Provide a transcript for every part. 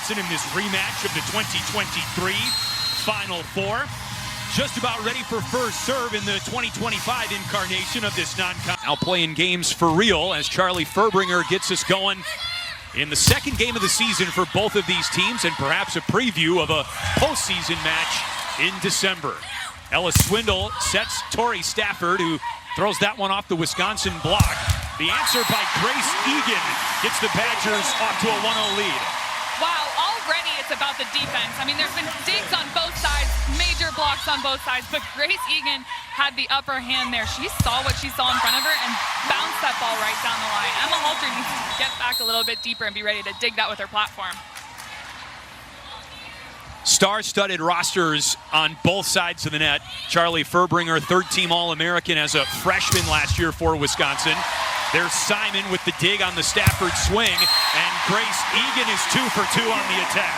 Wisconsin in this rematch of the 2023 Final Four. Just about ready for first serve in the 2025 incarnation of this non-con. Now playing games for real as Charlie Furbringer gets us going in the second game of the season for both of these teams, and perhaps a preview of a postseason match in December. Ella Swindle sets Tori Stafford, who throws that one off the Wisconsin block. The answer by Grace Egan gets the Badgers off to a 1-0 lead. Wow, already it's about the defense. I mean, there's been digs on both sides, major blocks on both sides, but Grace Egan had the upper hand there. She saw what she saw in front of her and bounced that ball right down the line. Emma Halter needs to get back a little bit deeper and be ready to dig that with her platform. Star-studded rosters on both sides of the net. Charlie Furbringer, third-team All-American as a freshman last year for Wisconsin. There's Simon with the dig on the Stafford swing, and Grace Egan is 2 for 2 on the attack.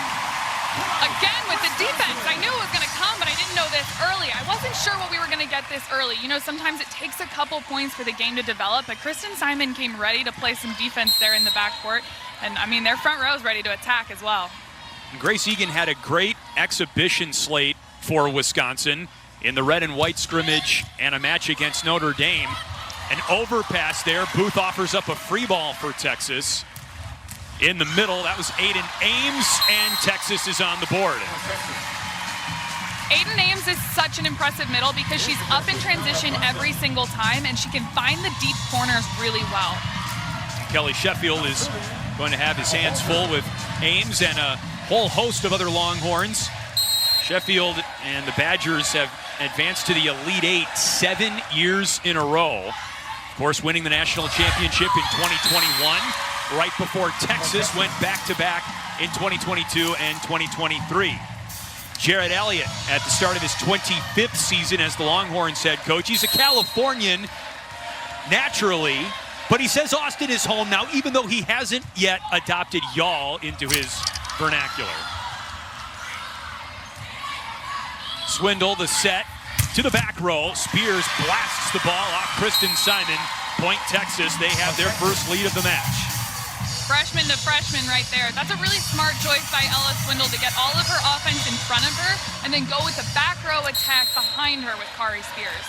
Again with the defense. I knew it was going to come, but I didn't know this early. I wasn't sure what we were going to get this early. You know, sometimes it takes a couple points for the game to develop, but Kristen Simon came ready to play some defense there in the backcourt, and I mean, their front row is ready to attack as well. Grace Egan had a great exhibition slate for Wisconsin in the red and white scrimmage and a match against Notre Dame. An overpass there. Booth offers up a free ball for Texas. In the middle, that was Aiden Ames, and Texas is on the board. Aiden Ames is such an impressive middle because she's up in transition every single time, and she can find the deep corners really well. Kelly Sheffield is going to have his hands full with Ames and a whole host of other Longhorns. Sheffield and the Badgers have advanced to the Elite Eight 7 years in a row. Of course, winning the national championship in 2021, right before Texas went back-to-back in 2022 and 2023. Jared Elliott at the start of his 25th season as the Longhorns head coach. He's a Californian naturally, but he says Austin is home now, even though he hasn't yet adopted y'all into his vernacular. Swindle, the set to the back row. Spears blasts the ball off Kristen Simon. Point Texas. They have their first lead of the match. Freshman to freshman right there. That's a really smart choice by Ella Swindle to get all of her offense in front of her and then go with the back row attack behind her with Kari Spears.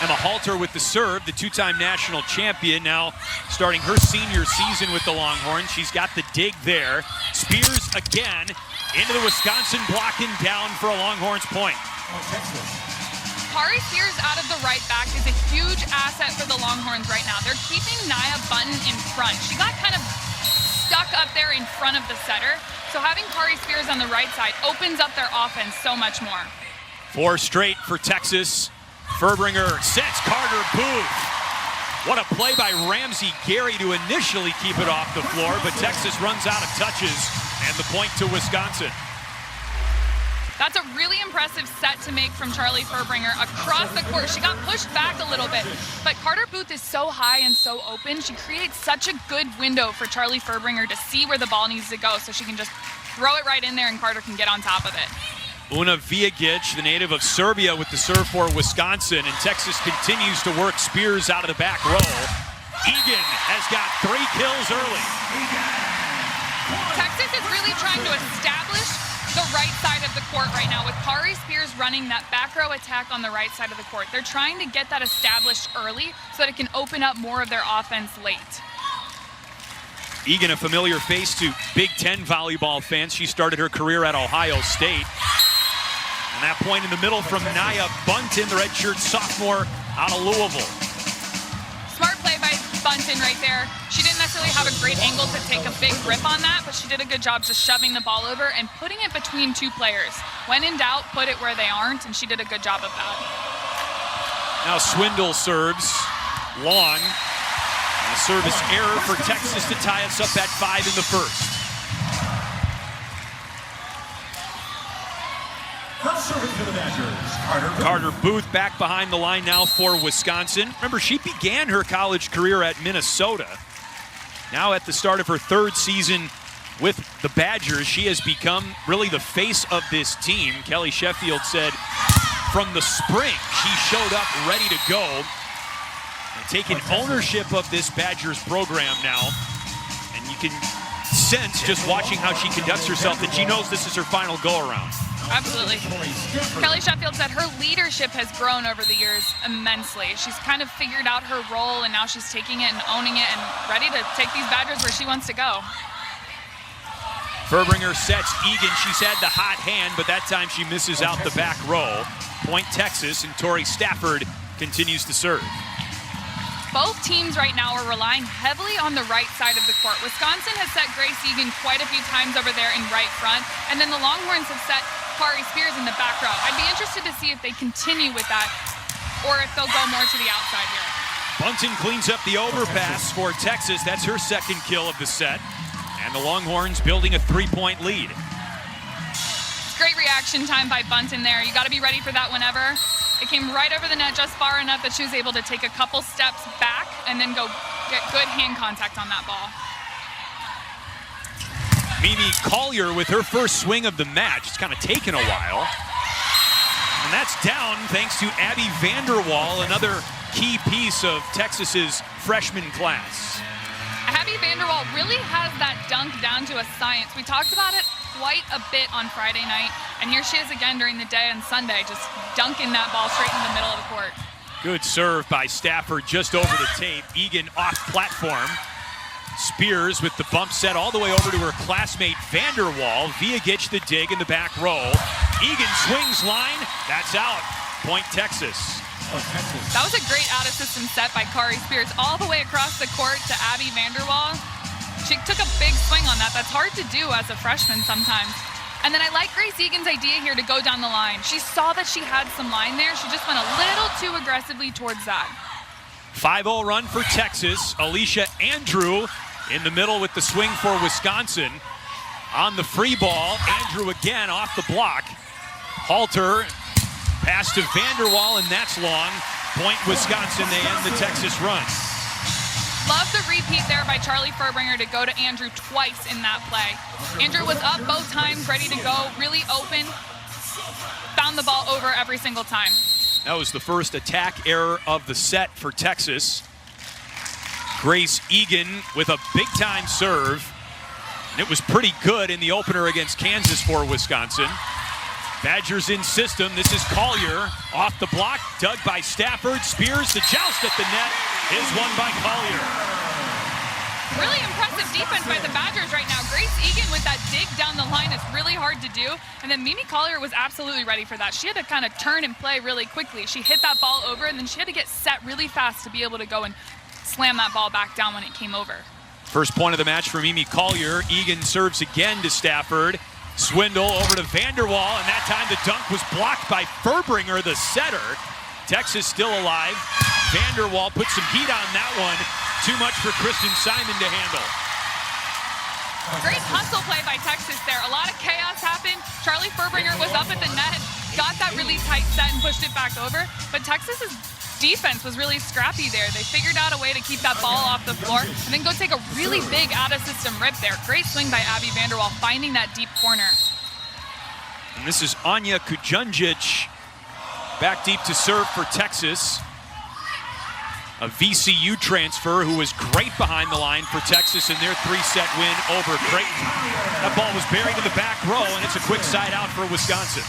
Emma Halter with the serve, the two-time national champion, now starting her senior season with the Longhorns. She's got the dig there. Spears again into the Wisconsin block and down for a Longhorns point. Kari Spears out of the right back is a huge asset for the Longhorns right now. They're keeping Nia Button in front. She got kind of stuck up there in front of the setter, so having Kari Spears on the right side opens up their offense so much more. 4 straight for Texas. Furbringer sets Carter Booth. What a play by Ramsey Gary to initially keep it off the floor, but Texas runs out of touches, and the point to Wisconsin. That's a really impressive set to make from Charlie Furbringer across the court. She got pushed back a little bit, but Carter Booth is so high and so open. She creates such a good window for Charlie Furbringer to see where the ball needs to go, so she can just throw it right in there and Carter can get on top of it. Una Vijagic, the native of Serbia, with the serve for Wisconsin, and Texas continues to work Spears out of the back row. Egan has got 3 kills early. Texas is really trying to establish the right side of the court right now with Kari Spears running that back row attack on the right side of the court. They're trying to get that established early so that it can open up more of their offense late. Egan, a familiar face to Big Ten volleyball fans. She started her career at Ohio State. And that point in the middle from Nia Bunton, the redshirt sophomore out of Louisville. Smart play by Bunton right there. She didn't necessarily have a great angle to take a big grip on that, but she did a good job just shoving the ball over and putting it between 2 players. When in doubt, put it where they aren't, and she did a good job of that. Now Swindle serves long. A service error for Texas to tie us up at 5 in the first. Carter Booth back behind the line now for Wisconsin. Remember, she began her college career at Minnesota. Now at the start of her 3rd season with the Badgers, she has become really the face of this team. Kelly Sheffield said from the spring she showed up ready to go and taking ownership of this Badgers program now. And you can sense, just watching how she conducts herself, that she knows this is her final go-around. Absolutely. Kelly Sheffield said her leadership has grown over the years immensely. She's kind of figured out her role, and now she's taking it and owning it and ready to take these Badgers where she wants to go. Furbringer sets Egan. She's had the hot hand, but that time she misses out the back row. Point Texas, and Tori Stafford continues to serve. Both teams right now are relying heavily on the right side of the court. Wisconsin has set Grace Egan quite a few times over there in right front, and then the Longhorns have set Kari Spears in the back row. I'd be interested to see if they continue with that or if they'll go more to the outside here. Bunton cleans up the overpass for Texas. That's her second kill of the set. And the Longhorns building a 3-point lead. Great reaction time by Bunton there. You got to be ready for that whenever. It came right over the net just far enough that she was able to take a couple steps back and then go get good hand contact on that ball. Mimi Collier with her first swing of the match. It's kind of taken a while. And that's down thanks to Abby Vanderwall, another key piece of Texas's freshman class. Abby Vanderwall really has that dunk down to a science. We talked about it quite a bit on Friday night, and here she is again during the day on Sunday, just dunking that ball straight in the middle of the court. Good serve by Stafford just over the tape. Egan off platform. Spears with the bump set all the way over to her classmate Vanderwall. Viagic the dig in the back row. Egan swings line. That's out. Point Texas. That was a great out-of-system set by Kari Spears all the way across the court to Abby Vanderwall. She took a big swing on that. That's hard to do as a freshman sometimes. And then I like Grace Egan's idea here to go down the line. She saw that she had some line there. She just went a little too aggressively towards that. 5-0 run for Texas. Alicia Andrew in the middle with the swing for Wisconsin. On the free ball, Andrew again off the block. Halter, pass to Vanderwall, and that's long. Point Wisconsin, they end the Texas run. Love the repeat there by Charlie Furbringer to go to Andrew twice in that play. Andrew was up both times, ready to go, really open. Found the ball over every single time. That was the first attack error of the set for Texas. Grace Egan with a big-time serve. And it was pretty good in the opener against Kansas for Wisconsin. Badgers in system. This is Collier off the block, dug by Stafford. Spears, the joust at the net is won by Collier. Really impressive defense by the Badgers right now. Grace Egan with that dig down the line is really hard to do. And then Mimi Collier was absolutely ready for that. She had to kind of turn and play really quickly. She hit that ball over, and then she had to get set really fast to be able to go and slam that ball back down when it came over. First point of the match for Mimi Collier. Egan serves again to Stafford. Swindle over to Vanderwall, and that time the dunk was blocked by Furbringer, the setter. Texas still alive. Vanderwall put some heat on that one. Too much for Kristen Simon to handle. Great hustle play by Texas there. A lot of chaos happened. Charlie Furbringer was up at the net, got that really tight set and pushed it back over. But Texas's defense was really scrappy there. They figured out a way to keep that ball off the floor and then go take a really big out-of-system rip there. Great swing by Abby Vanderwall, finding that deep corner. And this is Anya Kujundjic back deep to serve for Texas. A VCU transfer who was great behind the line for Texas in their 3-set win over Creighton. That ball was buried in the back row, and it's a quick side out for Wisconsin.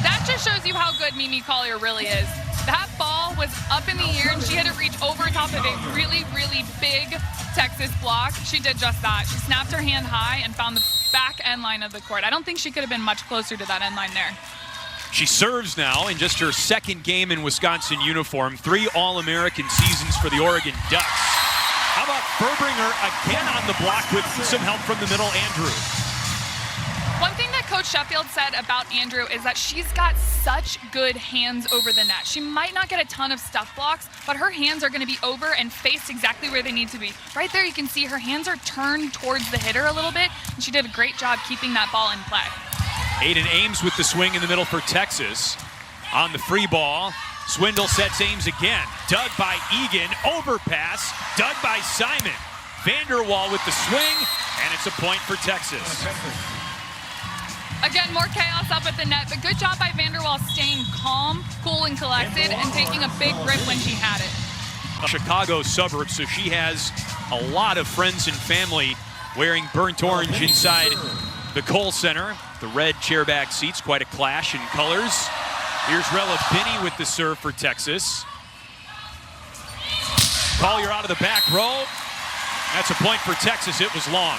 That just shows you how good Mimi Collier really is. That ball was up in the air, and she had to reach over top of a really, really big Texas block. She did just that. She snapped her hand high and found the back end line of the court. I don't think she could have been much closer to that end line there. She serves now in just her second game in Wisconsin uniform. 3 All-American seasons for the Oregon Ducks. How about Furbringer again on the block with some help from the middle, Andrew? One thing that Coach Sheffield said about Andrew is that she's got such good hands over the net. She might not get a ton of stuff blocks, but her hands are going to be over and faced exactly where they need to be. Right there you can see her hands are turned towards the hitter a little bit, and she did a great job keeping that ball in play. Aiden Ames with the swing in the middle for Texas. On the free ball, Swindle sets Ames again. Dug by Egan, overpass, dug by Simon. Vanderwall with the swing, and it's a point for Texas. Again, more chaos up at the net, but good job by Vanderwall staying calm, cool, and collected, and taking a big rip when she had it. A Chicago suburb, so she has a lot of friends and family wearing burnt orange inside the Kohl Center. The red chairback seats, quite a clash in colors. Here's Rella Binney with the serve for Texas. Collier out of the back row. That's a point for Texas. It was long.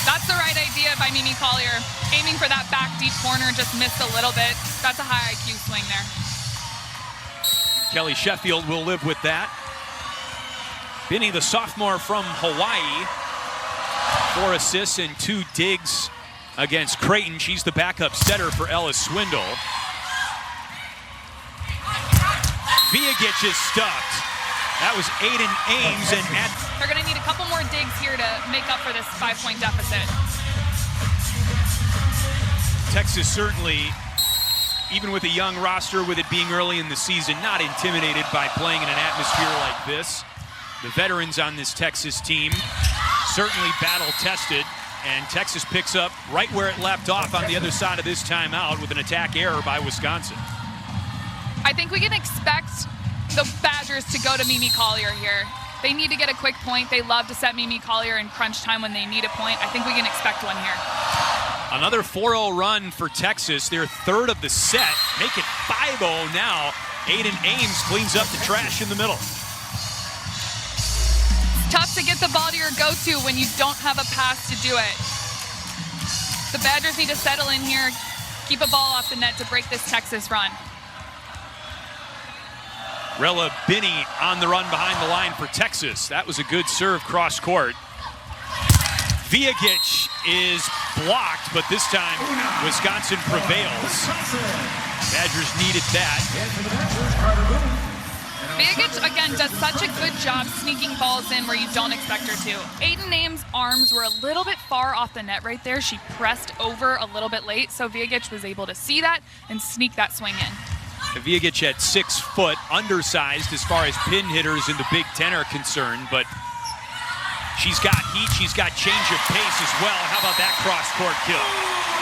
That's the right idea by Mimi Collier. Aiming for that back deep corner, just missed a little bit. That's a high IQ swing there. Kelly Sheffield will live with that. Binney, the sophomore from Hawaii, 4 assists and 2 digs against Creighton. She's the backup setter for Ella Swindle. Viagic is stuffed. That was Aiden Ames, and they're going to need a couple more digs here to make up for this 5-point deficit. Texas certainly, even with a young roster, with it being early in the season, not intimidated by playing in an atmosphere like this. The veterans on this Texas team certainly battle-tested, and Texas picks up right where it left off on the other side of this timeout with an attack error by Wisconsin. I think we can expect the Badgers to go to Mimi Collier here. They need to get a quick point. They love to set Mimi Collier in crunch time when they need a point. I think we can expect one here. Another 4-0 run for Texas, their third of the set. Make it 5-0 now. Aiden Ames cleans up the trash in the middle. It's tough to get the ball to your go-to when you don't have a pass to do it. The Badgers need to settle in here, keep a ball off the net to break this Texas run. Rella Binney on the run behind the line for Texas. That was a good serve cross court. Viagic is blocked, but this time Wisconsin prevails. Badgers needed that. Viagic, again, does such a good job sneaking balls in where you don't expect her to. Aiden Ames' arms were a little bit far off the net right there. She pressed over a little bit late, so Viagic was able to see that and sneak that swing in. Viagic at 6 foot, undersized as far as pin hitters in the Big Ten are concerned, but she's got heat, she's got change of pace as well. How about that cross-court kill?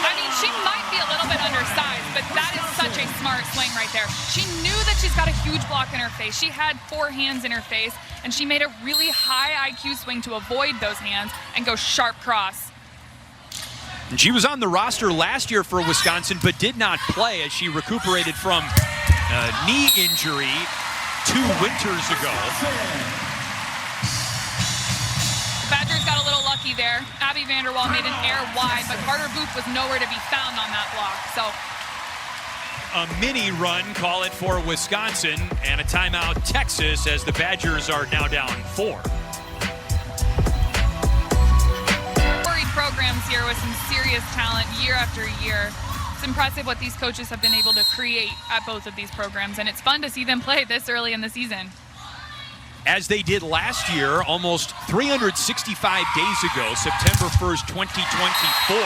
I mean, she might be a little bit undersized, but that is such a smart swing right there. She knew that she's got a huge block in her face. She had 4 hands in her face, and she made a really high IQ swing to avoid those hands and go sharp cross. And she was on the roster last year for Wisconsin, but did not play as she recuperated from a knee injury 2 winters ago. Badgers got a little lucky there. Abby Vanderwall made an air wide, but Carter Booth was nowhere to be found on that block. So a mini run, call it, for Wisconsin, and a timeout Texas as the Badgers are now down 4. Programs here with some serious talent year after year. It's impressive what these coaches have been able to create at both of these programs, and it's fun to see them play this early in the season. As they did last year, almost 365 days ago, September 1st, 2024.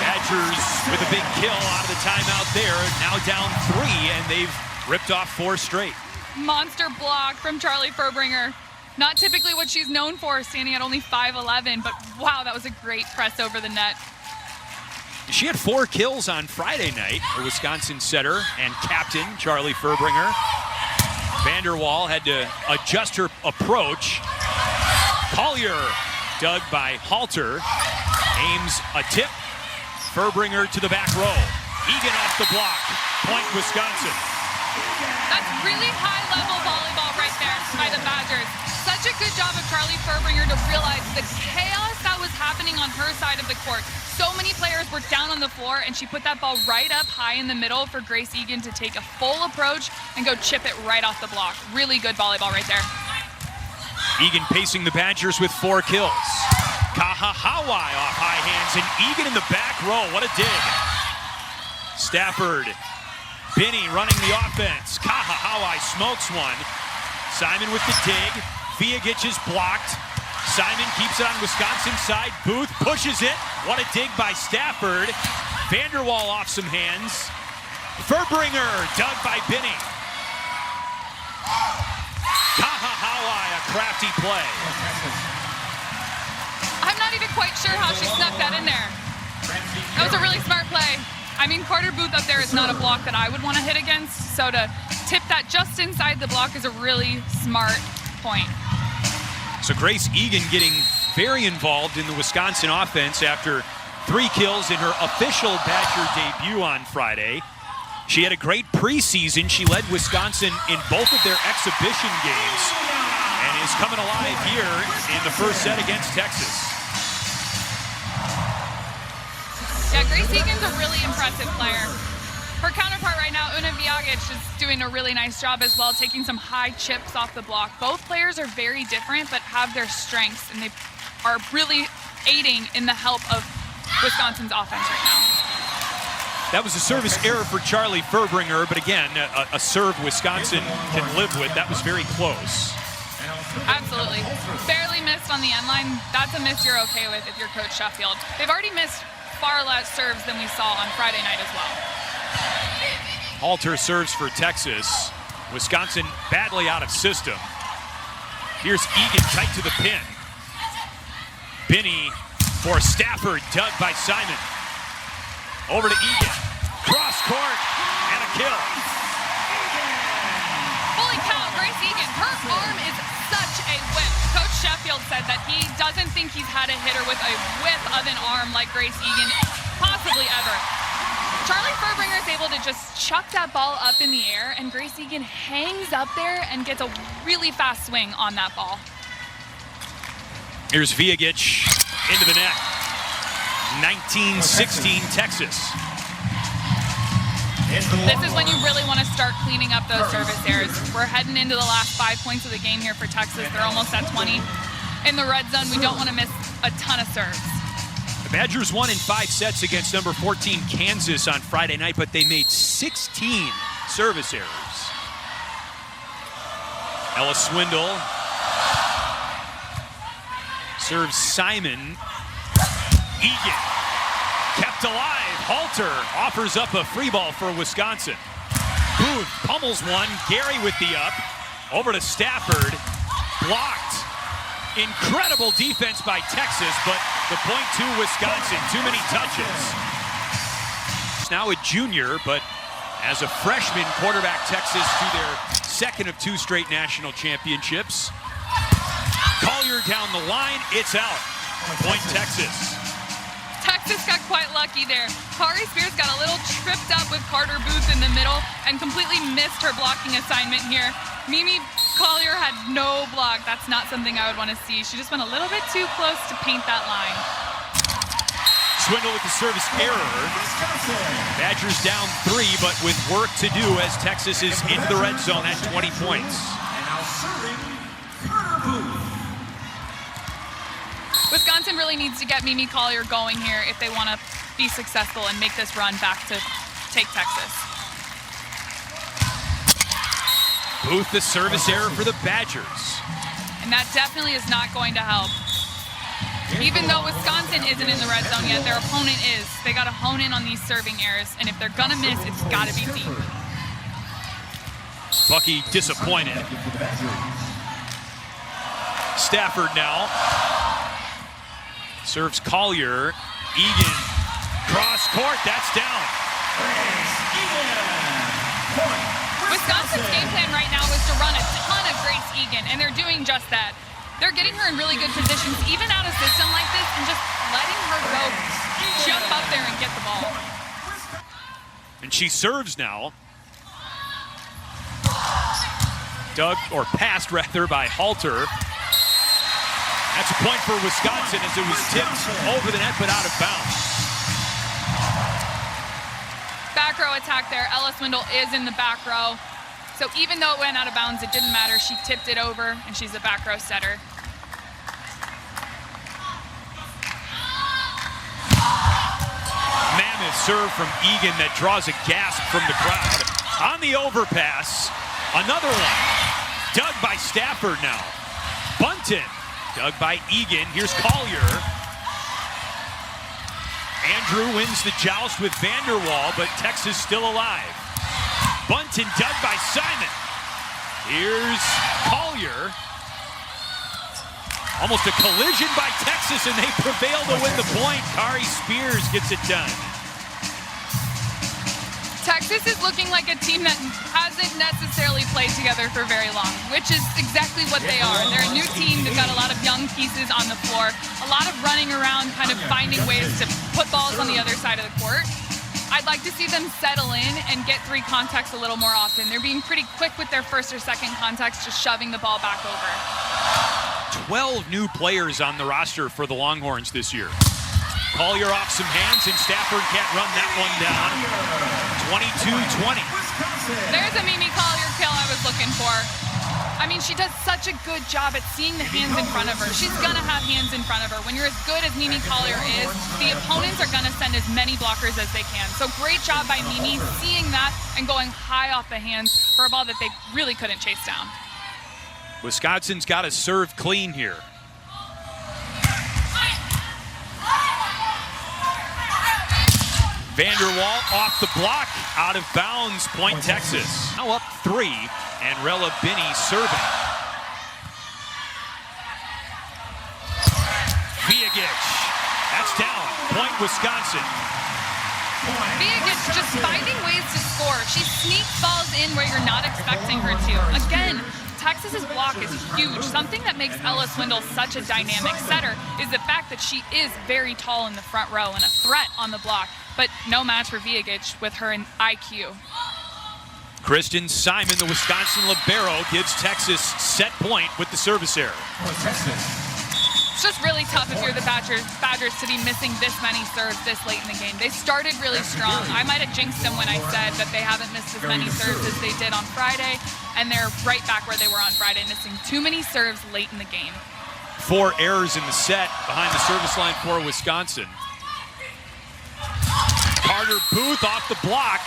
Badgers with a big kill out of the timeout there, now down 3, and they've ripped off 4 straight. Monster block from Charlie Furbringer. Not typically what she's known for, standing at only 5'11", but wow, that was a great press over the net. She had 4 kills on Friday night, the Wisconsin setter and captain, Charlie Furbringer. Vanderwall had to adjust her approach. Collier dug by Halter. Ames a tip. Furbringer to the back row. Egan off the block. Point Wisconsin. That's really high-level volleyball right there by the Badgers. Such a good job of Charlie Furbringer to realize the chaos that was happening on her side of the court. So many players were down on the floor, and she put that ball right up high in the middle for Grace Egan to take a full approach and go chip it right off the block. Really good volleyball right there. Egan pacing the Badgers with 4 kills. Kahahawai off high hands, and Egan in the back row. What a dig. Stafford. Binney running the offense. Kahahawai smokes one. Simon with the dig. Viagic is blocked. Simon keeps it on Wisconsin's side. Booth pushes it. What a dig by Stafford. Vanderwall off some hands. Furbringer dug by Binney. Kahahawai, a crafty play. I'm not even quite sure how she snuck that in there. That was a really smart play. I mean, Carter Booth up there is not a block that I would want to hit against, so to tip that just inside the block is a really smart point. So Grace Egan getting very involved in the Wisconsin offense after 3 kills in her official Badger debut on Friday. She had a great preseason. She led Wisconsin in both of their exhibition games and is coming alive here in the first set against Texas. Yeah, Grace Egan's a really impressive player. Her counterpart right now, Una Viagic, is doing a really nice job as well, taking some high chips off the block. Both players are very different, but have their strengths, and they are really aiding in the help of Wisconsin's offense right now. That was a service error for Charlie Furbringer, but again, a serve Wisconsin can live with. That was very close. Absolutely. Barely missed on the end line. That's a miss you're okay with if you're Coach Sheffield. They've already missed far less serves than we saw on Friday night as well. Halter serves for Texas. Wisconsin badly out of system. Here's Egan tight to the pin. Binney for Stafford, dug by Simon. Over to Egan. Cross court and a kill. Holy cow, Grace Egan. Her arm is such a whip. Coach Sheffield said that he doesn't think he's had a hitter with a whip of an arm like Grace Egan possibly ever. Charlie Furbringer is able to just chuck that ball up in the air, and Grace Egan hangs up there and gets a really fast swing on that ball. Here's Viagic into the net. 19-16 Texas. This is when you really want to start cleaning up those service errors. We're heading into the last 5 points of the game here for Texas. They're almost at 20. In the red zone, we don't want to miss a ton of serves. The Badgers won in 5 sets against number 14 Kansas on Friday night, but they made 16 service errors. Ella Swindle serves Simon. Egan kept alive. Halter offers up a free ball for Wisconsin. Booth pummels one. Gary with the up. Over to Stafford. Blocked. Incredible defense by Texas, but the point to Wisconsin. Too many touches. Now a junior, but as a freshman, quarterback Texas to their second of 2 straight national championships. Collier down the line. It's out. Point Texas. Texas got quite lucky there. Kari Spears got a little tripped up with Carter Booth in the middle and completely missed her blocking assignment here. Mimi Collier had no block. That's not something I would want to see. She just went a little bit too close to paint that line. Swindle with the service error. Badgers down 3, but with work to do as Texas is into the red zone at 20 points. Wisconsin really needs to get Mimi Collier going here if they want to be successful and make this run back to take Texas. Booth, the service error for the Badgers. And that definitely is not going to help. Even though Wisconsin isn't in the red zone yet, their opponent is. They got to hone in on these serving errors, and if they're going to miss, it's got to be deep. Bucky disappointed. Stafford now. Serves Collier. Egan. Cross court. That's down. Wisconsin's game plan right now is to run a ton of Grace Egan, and they're doing just that. They're getting her in really good positions, even out of system like this, and just letting her go jump up there and get the ball. And she serves now. Dug, or passed rather, by Halter. That's a point for Wisconsin as it was tipped over the net but out of bounds. Back row attack there. Ella Swindle is in the back row. So even though it went out of bounds, it didn't matter. She tipped it over, and she's a back row setter. Mammoth serve from Egan that draws a gasp from the crowd. On the overpass, another one. Dug by Stafford now. Bunton. Dug by Egan. Here's Collier. Andrew wins the joust with Vanderwall, but Texas still alive. Bunton dug by Simon. Here's Collier. Almost a collision by Texas, and they prevail to win the point. Kari Spears gets it done. Texas is looking like a team that hasn't necessarily played together for very long, which is exactly what they are. They're a new team. They've got a lot of young pieces on the floor, a lot of running around, kind of finding ways to put balls on the other side of the court. I'd like to see them settle in and get three contacts a little more often. They're being pretty quick with their first or second contacts, just shoving the ball back over. 12 new players on the roster for the Longhorns this year. Collier off some hands, and Stafford can't run that one down. 22-20. There's a Mimi Collier kill I was looking for. I mean, she does such a good job at seeing the hands in front of her. She's going to have hands in front of her. When you're as good as Mimi Collier is, the opponents are going to send as many blockers as they can. So great job by Mimi seeing that and going high off the hands for a ball that they really couldn't chase down. Wisconsin's got to serve clean here. Vanderwall off the block, out of bounds, point Texas. Now up 3, and Rella Binney serving. Viagic, that's down, point Wisconsin. Viagic just finding ways to score. She sneaks balls in where you're not expecting her to. Again, Texas's block is huge. Something that makes Ella Swindle such a dynamic setter is the fact that she is very tall in the front row and a threat on the block, but no match for Viagic with her in IQ. Kristen Simon, the Wisconsin libero, gives Texas set point with the service error. It's just really tough if you're the Badgers to be missing this many serves this late in the game. They started really strong. I might have jinxed them when I said that they haven't missed as many serves as they did on Friday, and they're right back where they were on Friday, missing too many serves late in the game. 4 errors in the set behind the service line for Wisconsin. Carter Booth off the block.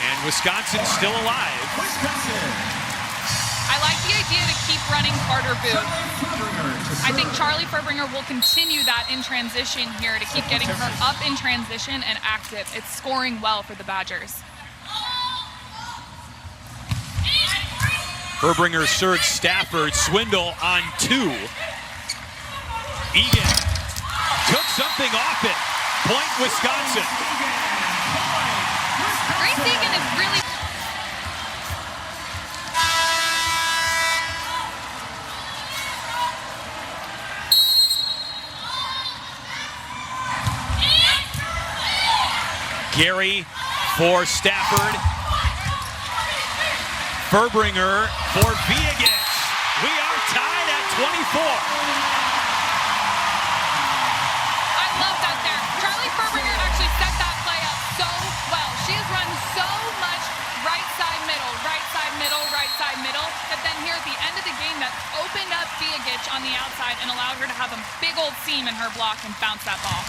And Wisconsin's still alive. I like the idea to keep running Carter Booth. I think Charlie Furbringer will continue that in transition here to keep getting her up in transition and active. It's scoring well for the Badgers. Furbringer serves Stafford. Swindle on 2. Egan took something off it. Point Wisconsin. Grace Egan is really... Gary for Stafford. Furbringer for Viagic. We are tied at 24. I love that there. Charlie Furbringer actually set that play up so well. She has run so much right side, middle, right side, middle, right side, middle, that then here at the end of the game that opened up Viagic on the outside and allowed her to have a big old seam in her block and bounce that ball.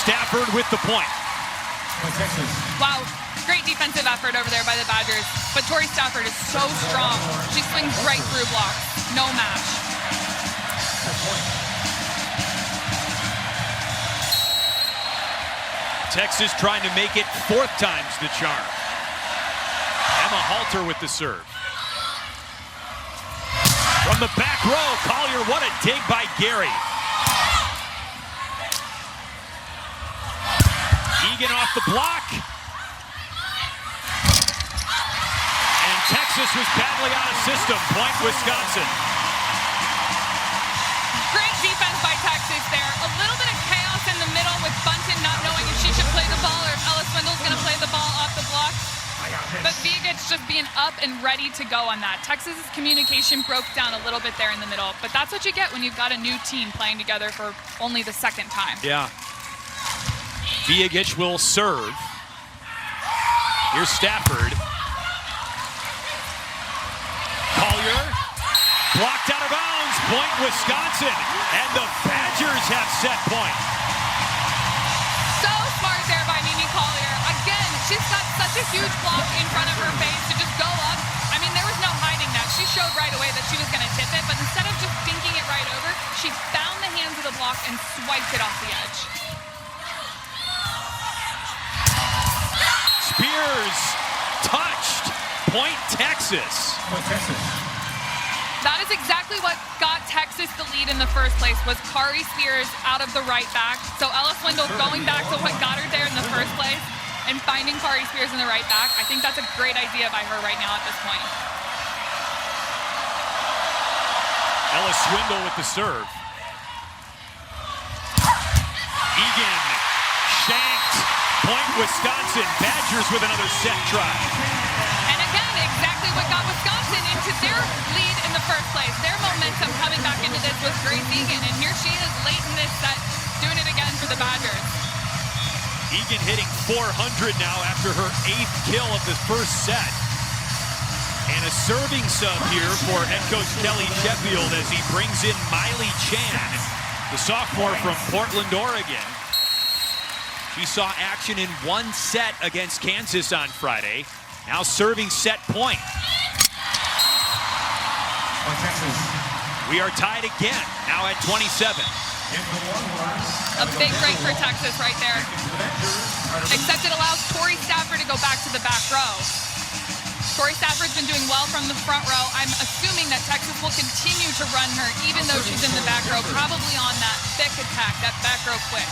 Stafford with the point. Wow, great defensive effort over there by the Badgers. But Tori Stafford is so strong. She swings right through blocks. No match. Texas trying to make it 4th time's the charm. Emma Halter with the serve. From the back row, Collier, what a dig by Gary. Egan off the block. And Texas was badly out of system. Point Wisconsin. Great defense by Texas there. A little bit of chaos in the middle with Bunton not knowing if she should play the ball or if Ella Swindle's going to play the ball off the block. But Viagic's just being up and ready to go on that. Texas's communication broke down a little bit there in the middle. But that's what you get when you've got a new team playing together for only the 2nd time. Yeah. Viagic will serve. Here's Stafford. Collier blocked out of bounds. Point Wisconsin. And the Badgers have set point. So smart there by Mimi Collier. Again, she's got such a huge block in front of her face to just go up. I mean, there was no hiding that. She showed right away that she was going to tip it, but instead of just dinking it right over, she found the hands of the block and swiped it off the edge. Spears touched. Point Texas. That is exactly what got Texas the lead in the first place, was Kari Spears out of the right back. So Ella Swindle going back to what got her there in the first place and finding Kari Spears in the right back. I think that's a great idea by her right now at this point. Ella Swindle with the serve. Egan shanked. Point Wisconsin. Badgers with another set try. And again, exactly what got Wisconsin into their lead in the first place. Their momentum coming back into this was Grace Egan, and here she is late in this set, doing it again for the Badgers. Egan hitting 400 now after her 8th kill of the first set. And a serving sub here for head coach Kelly Sheffield as he brings in Miley Chan, the sophomore from Portland, Oregon. She saw action in one set against Kansas on Friday. Now serving set point. We are tied again, now at 27. A big break for Texas right there. Except it allows Tori Stafford to go back to the back row. Tori Stafford's been doing well from the front row. I'm assuming that Texas will continue to run her even though she's in the back row, probably on that thick attack, that back row quick.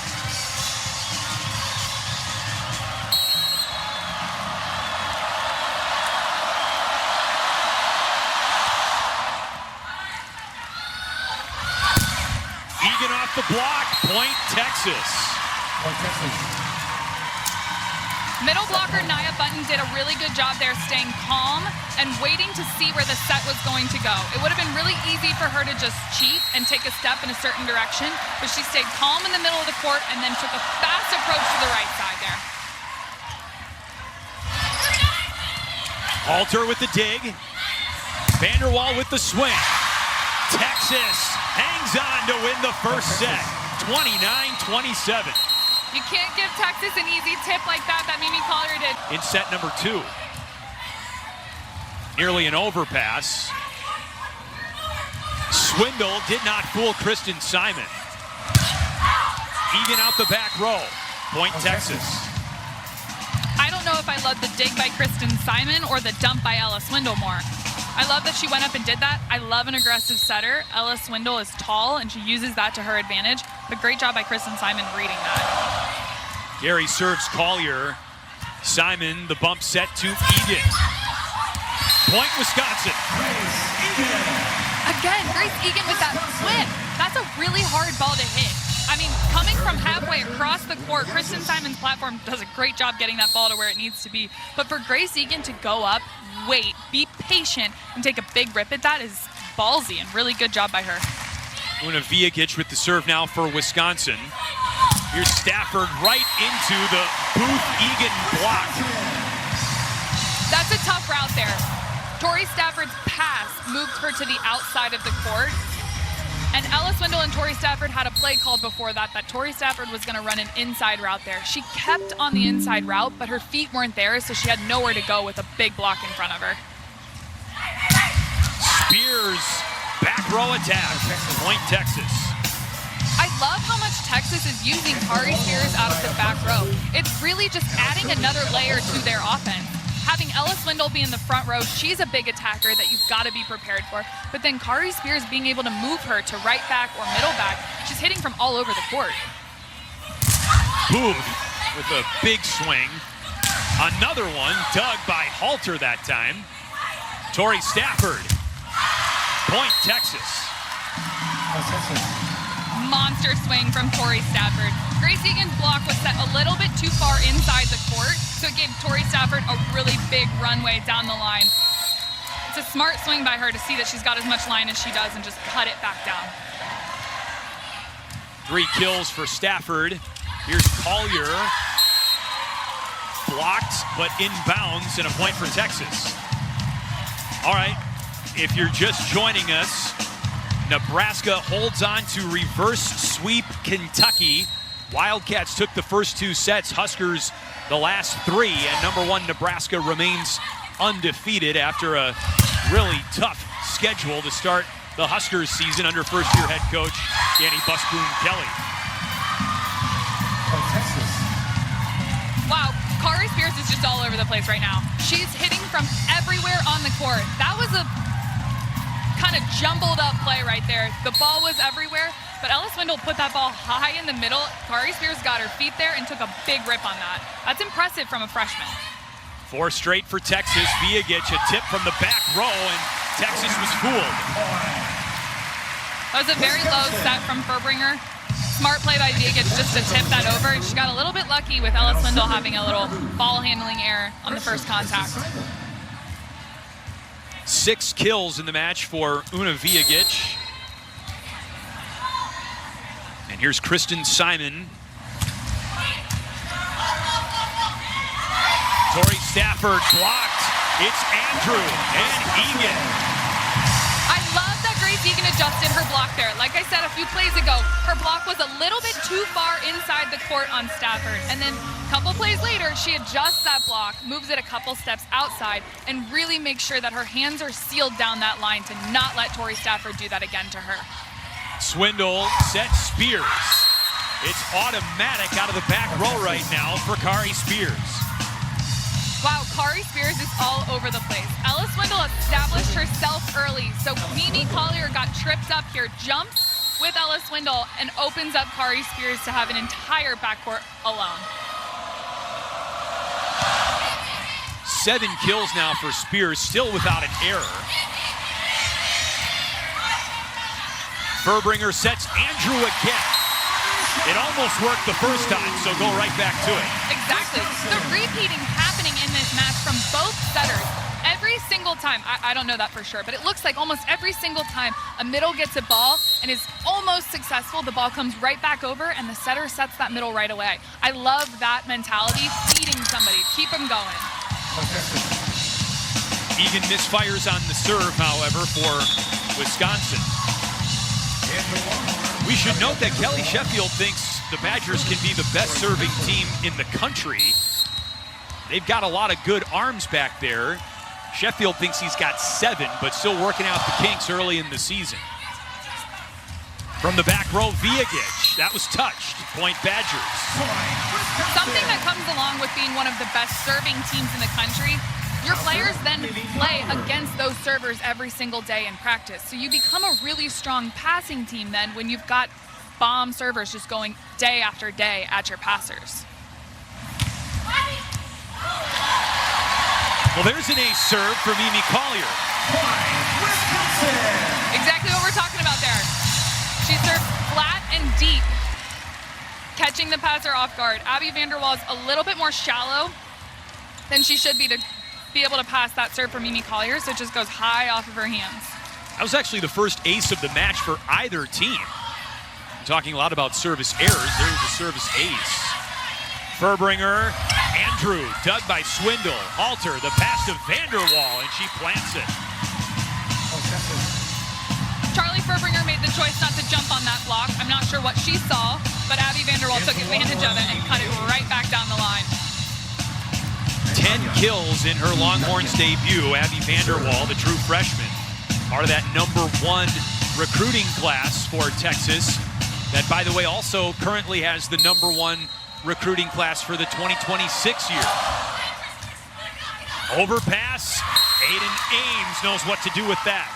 Egan off the block, point Texas. Middle blocker Nia Button did a really good job there staying calm and waiting to see where the set was going to go. It would have been really easy for her to just cheat and take a step in a certain direction, but she stayed calm in the middle of the court and then took a fast approach to the right side there. Halter with the dig. Vanderwall with the swing. Texas hangs on to win the first set, 29-27. You can't give Texas an easy tip like that Mimi Collier did. In set number 2. Nearly an overpass. Swindle did not fool Kristen Simon. Egan out the back row. Point Texas. I don't know if I love the dig by Kristen Simon or the dump by Ella Swindle more. I love that she went up and did that. I love an aggressive setter. Ella Swindle is tall and she uses that to her advantage. But great job by Kristen Simon reading that. Gary serves Collier. Simon, the bump set to Egan. Point Wisconsin. Again, Grace Egan with that flip. That's a really hard ball to hit. I mean, coming from halfway across the court, Kristen Simon's platform does a great job getting that ball to where it needs to be. But for Grace Egan to go up, wait, be patient, and take a big rip at that is ballsy, and really good job by her. Una Vijagic with the serve now for Wisconsin. Here's Stafford right into the Booth-Egan block. That's a tough route there. Tori Stafford's pass moved her to the outside of the court. And Ella Swindle and Tori Stafford had a play called before that Tori Stafford was going to run an inside route there. She kept on the inside route, but her feet weren't there, so she had nowhere to go with a big block in front of her. Spears, back row attack. Point Texas. I love how much Texas is using Kari Spears out of the back row. It's really just adding another layer to their offense. Having Ella Swindle be in the front row, she's a big attacker that you've got to be prepared for. But then Kari Spears being able to move her to right back or middle back, she's hitting from all over the court. Booth with a big swing. Another one dug by Halter that time. Tori Stafford. Point Texas. Monster swing from Tori Stafford. Grace Egan's block was set a little bit too far inside the court, so it gave Tori Stafford a really big runway down the line. It's a smart swing by her to see that she's got as much line as she does and just cut it back down. 3 kills for Stafford. Here's Collier. Blocked, but inbounds, and a point for Texas. All right, if you're just joining us, Nebraska holds on to reverse sweep Kentucky. Wildcats took the first 2 sets, Huskers the last 3, and number 1 Nebraska remains undefeated after a really tough schedule to start the Huskers season under first-year head coach Danny Busboom Kelly. Wow, Kari Spears is just all over the place right now. She's hitting from everywhere on the court. That was a kind of jumbled up play right there. The ball was everywhere, but Ella Swindle put that ball high in the middle. Kari Spears got her feet there and took a big rip on that. That's impressive from a freshman. 4 straight for Texas. Viagic, a tip from the back row, and Texas was fooled. That was a very low set from Furbringer. Smart play by Viagic just to tip that over. She got a little bit lucky with Ella Swindle having a little ball handling error on the first contact. 6 kills in the match for Una Viagic. And here's Kristen Simon. Tori Stafford blocked. It's Andrew and Egan. I love that Grace Egan adjusted her block there. Like I said a few plays ago, her block was a little bit too far inside the court on Stafford. And then a couple plays later, she adjusts that block, moves it a couple steps outside, and really makes sure that her hands are sealed down that line to not let Tori Stafford do that again to her. Swindle sets Spears. It's automatic out of the back row right now for Kari Spears. Wow, Kari Spears is all over the place. Ella Swindle established herself early, so Mimi Collier got tripped up here, jumps with Ella Swindle, and opens up Kari Spears to have an entire backcourt alone. 7 kills now for Spears, still without an error. Furbringer sets Andrew again. It almost worked the first time, so go right back to it. Exactly. The repeating happening in this match from both setters. Every single time, I don't know that for sure, but it looks like almost every single time a middle gets a ball and is almost successful, the ball comes right back over and the setter sets that middle right away. I love that mentality, feeding somebody, keep them going. Egan misfires on the serve, however, for Wisconsin. We should note that Kelly Sheffield thinks the Badgers can be the best serving team in the country. They've got a lot of good arms back there. Sheffield thinks he's got 7, but still working out the kinks early in the season. From the back row, Viagic. That was touched. Point Badgers. Something that comes along with being one of the best serving teams in the country, your players then play against those servers every single day in practice. So you become a really strong passing team then when you've got bomb servers just going day after day at your passers. Well, there's an ace serve for Mimi Collier. Exactly what we're talking about there. She serves flat and deep, catching the passer off guard. Abby Vanderwall is a little bit more shallow than she should be to be able to pass that serve for Mimi Collier, so it just goes high off of her hands. That was actually the first ace of the match for either team. I'm talking a lot about service errors. There's a service ace. Furbringer, Andrew, dug by Swindle. Halter, the pass to Vanderwall, and she plants it. Charlie Furbringer made the choice not to jump on that block. I'm not sure what she saw, but Abby Vanderwall took advantage of it and cut it right back down the line. 10 kills in her Longhorns debut. Abby Vanderwall, the true freshman, part of that #1 recruiting class for Texas. That, by the way, also currently has the #1 recruiting class for the 2026 year. Overpass. Aiden Ames knows what to do with that.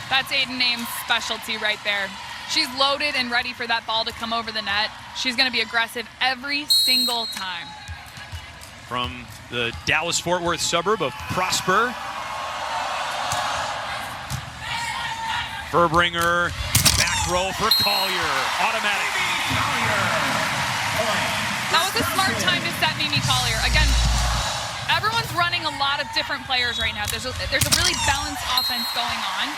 That's Aiden Ames' specialty right there. She's loaded and ready for that ball to come over the net. She's going to be aggressive every single time. From the Dallas-Fort Worth suburb of Prosper. Furbringer, back row for Collier. Automatic. That was a smart time to set Mimi Collier. Again, everyone's running a lot of different players right now. There's a really balanced offense going on.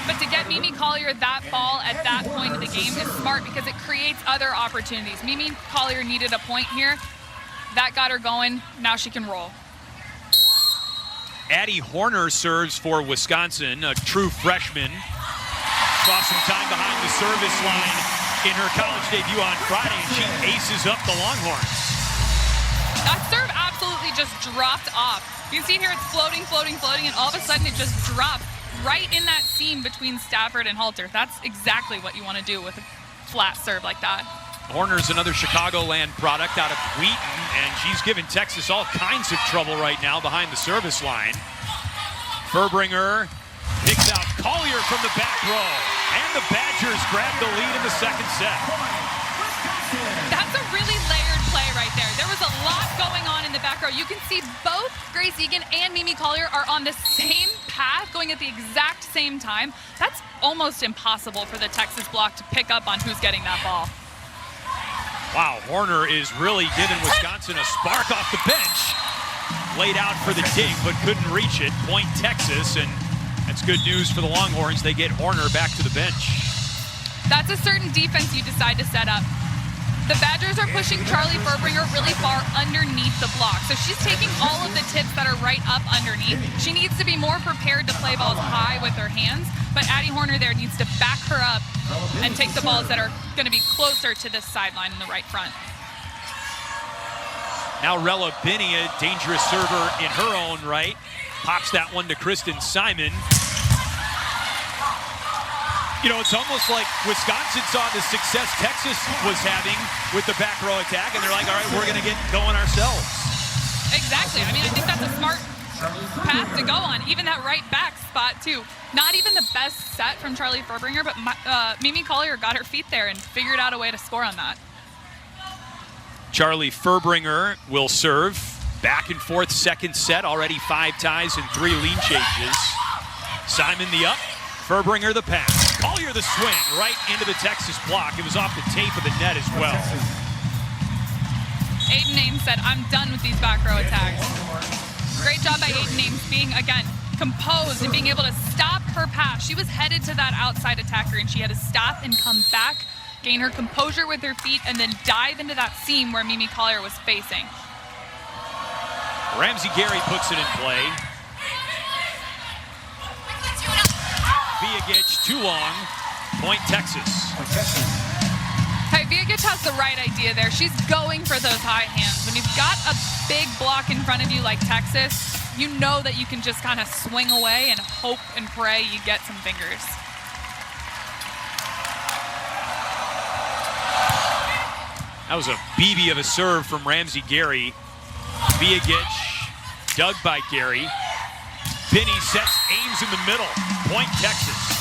But to get Mimi Collier that ball at that point of the game is smart because it creates other opportunities. Mimi Collier needed a point here. That got her going. Now she can roll. Addie Horner serves for Wisconsin, a true freshman. Saw some time behind the service line in her college debut on Friday, and she aces up the Longhorns. That serve absolutely just dropped off. You can see here it's floating, floating, floating, and all of a sudden it just dropped right in that seam between Stafford and Halter. That's exactly what you want to do with a flat serve like that. Horner's another Chicagoland product out of Wheaton, and she's given Texas all kinds of trouble right now behind the service line. Furbringer picks Collier from the back row. And the Badgers grab the lead in the second set. That's a really layered play right there. There was a lot going on in the back row. You can see both Grace Egan and Mimi Collier are on the same path, going at the exact same time. That's almost impossible for the Texas block to pick up on who's getting that ball. Wow, Horner is really giving Wisconsin a spark off the bench. Laid out for the dig, but couldn't reach it. Point Texas, and that's good news for the Longhorns. They get Horner back to the bench. That's a certain defense you decide to set up. The Badgers are pushing Charlie Furbringer really far underneath the block. So she's taking all of the tips that are right up underneath. She needs to be more prepared to play balls high with her hands, but Addie Horner there needs to back her up and take the balls that are going to be closer to this sideline in the right front. Now Rella Binney, a dangerous server in her own right, pops that one to Kristen Simon. You know, it's almost like Wisconsin saw the success Texas was having with the back row attack, and they're like, all right, we're going to get going ourselves. Exactly. I mean, I think that's a smart path to go on. Even that right back spot, too. Not even the best set from Charlie Furbringer, but Mimi Collier got her feet there and figured out a way to score on that. Charlie Furbringer will serve. Back and forth second set, already 5 ties and 3 lead changes. Simon the up, Furbringer the pass. Collier the swing right into the Texas block. It was off the tape of the net as well. Aiden Ames said, I'm done with these back row attacks. Great job by Aiden Ames being, again, composed and being able to stop her pass. She was headed to that outside attacker, and she had to stop and come back, gain her composure with her feet, and then dive into that seam where Mimi Collier was facing. Ramsey Gary puts it in play. Viagic, too long. Point Texas. Hey, Viagic has the right idea there. She's going for those high hands. When you've got a big block in front of you like Texas, you know that you can just kind of swing away and hope and pray you get some fingers. That was a BB of a serve from Ramsey Gary. Viagic, dug by Gary. Binney sets Ames in the middle. Point Texas.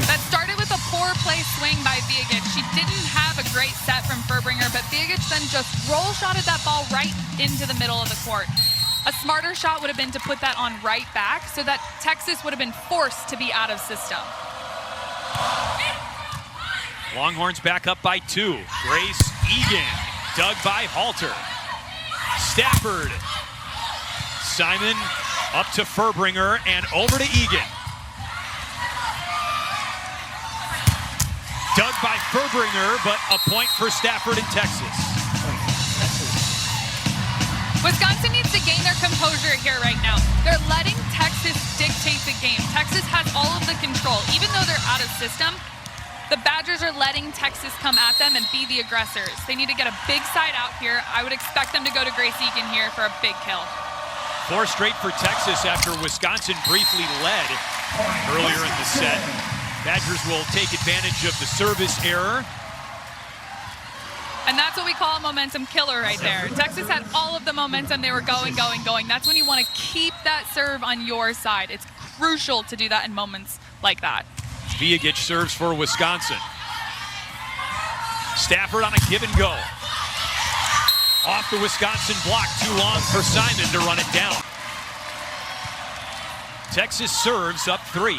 That started with a poor play swing by Viagic. She didn't have a great set from Furbringer, but Viagic then just roll shotted that ball right into the middle of the court. A smarter shot would have been to put that on right back so that Texas would have been forced to be out of system. Longhorns back up by 2. Grace Egan, dug by Halter. Stafford. Simon up to Furbringer and over to Egan. Dug by Furbringer, but a point for Stafford and Texas. Wisconsin needs to gain their composure here right now. They're letting Texas dictate the game. Texas has all of the control. Even though they're out of system, the Badgers are letting Texas come at them and be the aggressors. They need to get a big side out here. I would expect them to go to Grace Egan here for a big kill. 4 straight for Texas after Wisconsin briefly led earlier in the set. Badgers will take advantage of the service error. And that's what we call a momentum killer right there. Texas had all of the momentum. They were going. That's when you want to keep that serve on your side. It's crucial to do that in moments like that. Viagic serves for Wisconsin. Stafford on a give and go. Off the Wisconsin block, too long for Simon to run it down. Texas serves up 3.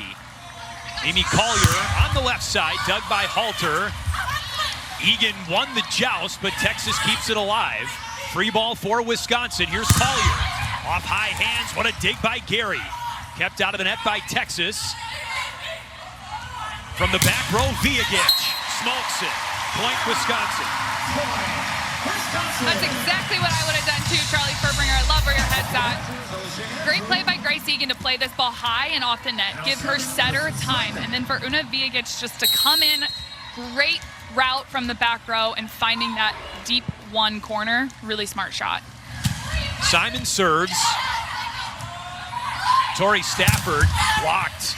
Mimi Collier on the left side, dug by Halter. Egan won the joust, but Texas keeps it alive. Free ball for Wisconsin. Here's Collier. Off high hands, what a dig by Gary. Kept out of the net by Texas. From the back row, Viagic smokes it. Point Wisconsin. That's exactly what I would have done too, Charlie Furbringer. I love where your head's at. Great play by Grace Egan to play this ball high and off the net. Give her setter time. And then for Una Viagic just to come in. Great route from the back row and finding that deep one corner. Really smart shot. Simon serves. Tori Stafford blocked.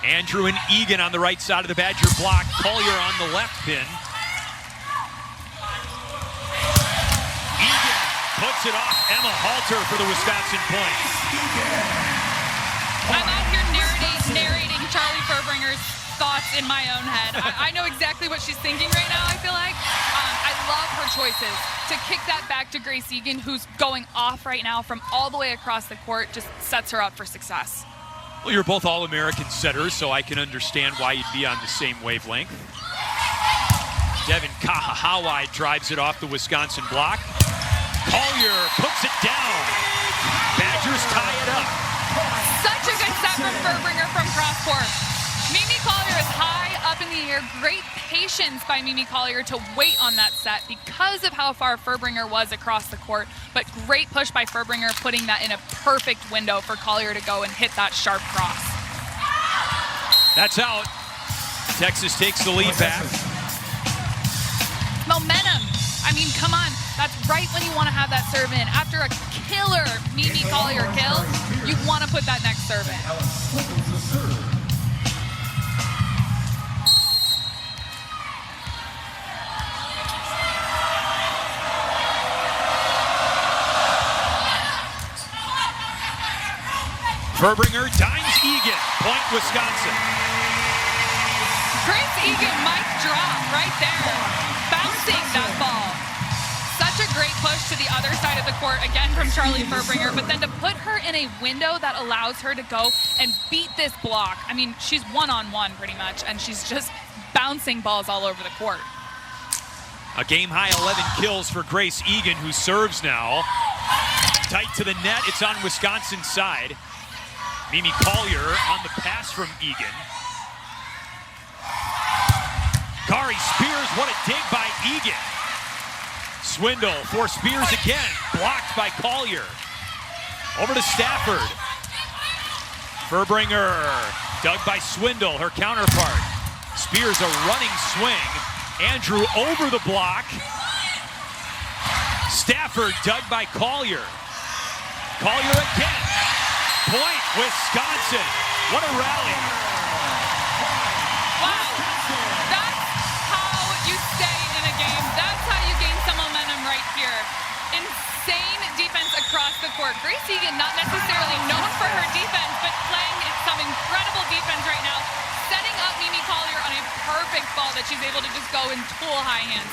Andrew and Egan on the right side of the Badger block. Collier on the left pin. Egan puts it off Emma Halter for the Wisconsin point. I'm out here thoughts in my own head. I know exactly what she's thinking right now, I feel like. I love her choices. To kick that back to Grace Egan, who's going off right now from all the way across the court, just sets her up for success. Well, you're both All-American setters, so I can understand why you'd be on the same wavelength. Devin Kahahawai drives it off the Wisconsin block. Collier puts it down. Badgers tie it up. Such a good set from Furbringer from cross court. Mimi Collier is high up in the air. Great patience by Mimi Collier to wait on that set because of how far Furbringer was across the court. But great push by Furbringer, putting that in a perfect window for Collier to go and hit that sharp cross. That's out. Texas takes the lead back. Momentum. I mean, come on. That's right when you want to have that serve in. After a killer Mimi Collier kill, you want to put that next serve in. Furbringer dimes Egan. Point Wisconsin. Grace Egan mic drop right there. Bouncing that ball. Such a great push to the other side of the court, again from Charlie Furbringer, but then to put her in a window that allows her to go and beat this block. I mean, she's one-on-one pretty much, and she's just bouncing balls all over the court. A game-high 11 kills for Grace Egan, who serves now. Tight to the net. It's on Wisconsin's side. Mimi Collier on the pass from Egan. Kari Spears, what a dig by Egan. Swindle for Spears again, blocked by Collier. Over to Stafford. Furbringer, dug by Swindle, her counterpart. Spears a running swing. Andrew over the block. Stafford dug by Collier. Collier again. Point Wisconsin. What a rally. Wow. That's how you stay in a game. That's how you gain some momentum right here. Insane defense across the court. Grace Egan, not necessarily known for her defense, but playing some incredible defense right now. Setting up Mimi Collier on a perfect ball that she's able to just go in tool high hands.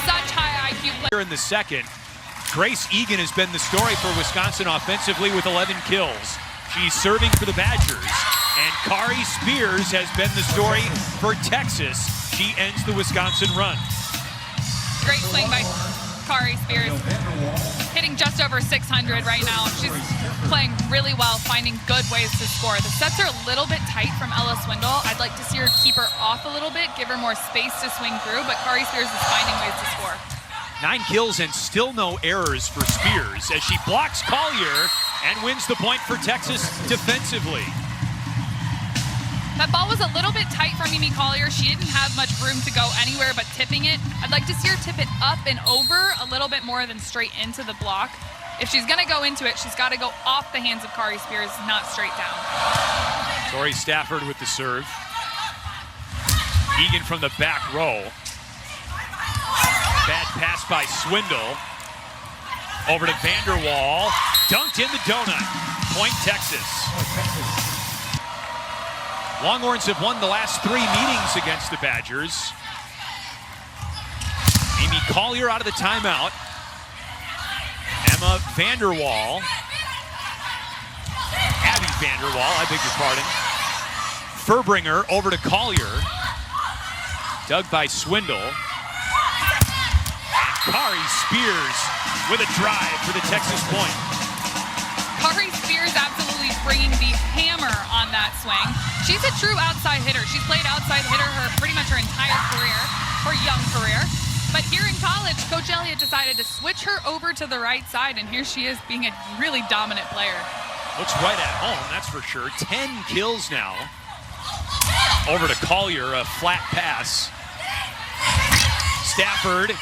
Such high IQ play. In the second, Grace Egan has been the story for Wisconsin offensively with 11 kills. She's serving for the Badgers. And Kari Spears has been the story for Texas. She ends the Wisconsin run. Great swing by Kari Spears. Hitting just over 600 right now. She's playing really well, finding good ways to score. The sets are a little bit tight from Ella Swindle. I'd like to see her keep her off a little bit, give her more space to swing through, but Kari Spears is finding ways to score. 9 kills and still no errors for Spears as she blocks Collier and wins the point for Texas defensively. That ball was a little bit tight for Mimi Collier. She didn't have much room to go anywhere but tipping it. I'd like to see her tip it up and over a little bit more than straight into the block. If she's going to go into it, she's got to go off the hands of Kari Spears, not straight down. Tori Stafford with the serve. Egan from the back row. Bad pass by Swindle. Over to Vanderwall. Dunked in the donut. Point Texas. Longhorns have won the last 3 meetings against the Badgers. Mimi Collier out of the timeout. Emma Vanderwall. Abby Vanderwall, I beg your pardon. Furbringer over to Collier. Dug by Swindle. Kari Spears with a drive for the Texas point. Kari Spears absolutely bringing the hammer on that swing. She's a true outside hitter. She's played outside hitter pretty much her entire career, her young career. But here in college, Coach Elliott decided to switch her over to the right side, and here she is being a really dominant player. Looks right at home, that's for sure. 10 kills now. Over to Collier, a flat pass. Stafford.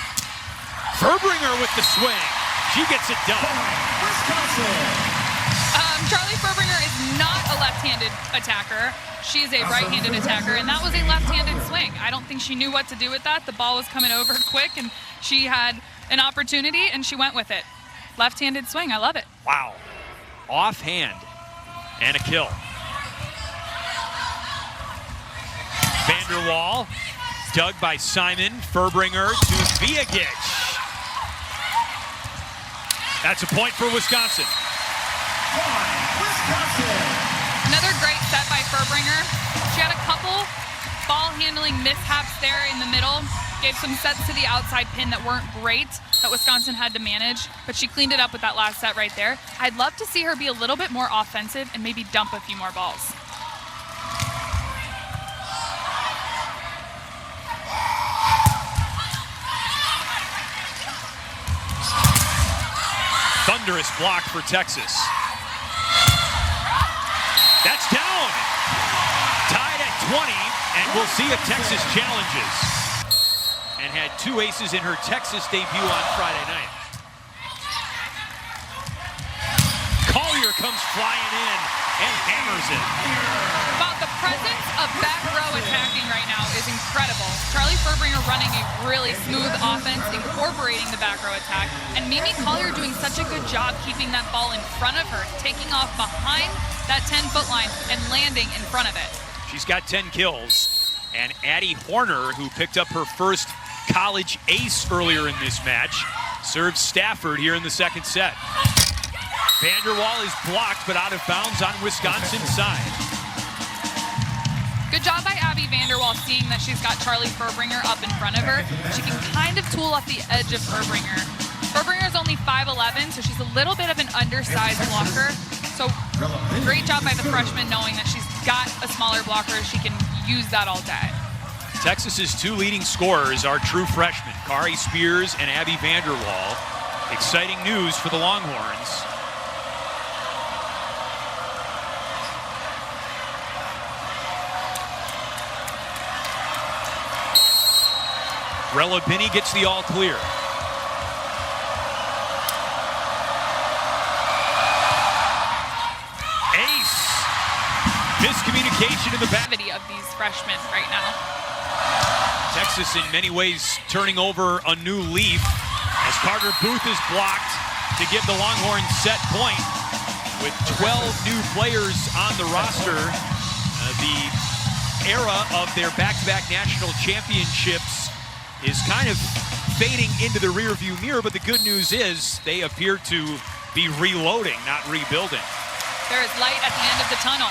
Furbringer with the swing. She gets it done. Charlie Furbringer is not a left-handed attacker. She's a right-handed attacker, and that was a left-handed swing. I don't think she knew what to do with that. The ball was coming over quick, and she had an opportunity, and she went with it. Left-handed swing, I love it. Wow. Offhand. And a kill. Vanderwall, dug by Simon. Furbringer to Viagic. That's a point for Wisconsin. Another great set by Furbringer. She had a couple ball handling mishaps there in the middle. Gave some sets to the outside pin that weren't great that Wisconsin had to manage, but she cleaned it up with that last set right there. I'd love to see her be a little bit more offensive and maybe dump a few more balls. Thunderous block for Texas. That's down. Tied at 20, and we'll see if Texas challenges. And had 2 aces in her Texas debut on Friday night. Collier comes flying in and hammers it. Wow, the presence of back row attacking right now is incredible. Charlie Furbringer running a really smooth offense, incorporating the back row attack, and Mimi Collier doing such a good job keeping that ball in front of her, taking off behind that 10-foot line and landing in front of it. She's got 10 kills, and Addie Horner, who picked up her first college ace earlier in this match, serves Stafford here in the second set. Vanderwall is blocked, but out of bounds on Wisconsin's side. Good job by Abby Vanderwall, seeing that she's got Charlie Furbringer up in front of her. She can kind of tool off the edge of Furbringer. Furbringer is only 5'11", so she's a little bit of an undersized blocker. So great job by the freshman knowing that she's got a smaller blocker. She can use that all day. Texas's 2 leading scorers are true freshmen, Kari Spears and Abby Vanderwall. Exciting news for the Longhorns. Rella Binney gets the all clear. Ace. Miscommunication in the back Of these freshmen right now. Texas in many ways turning over a new leaf as Carter Booth is blocked to give the Longhorns set point with 12 new players on the roster. The era of their back-to-back national championships is kind of fading into the rearview mirror, but the good news is they appear to be reloading, not rebuilding. There is light at the end of the tunnel,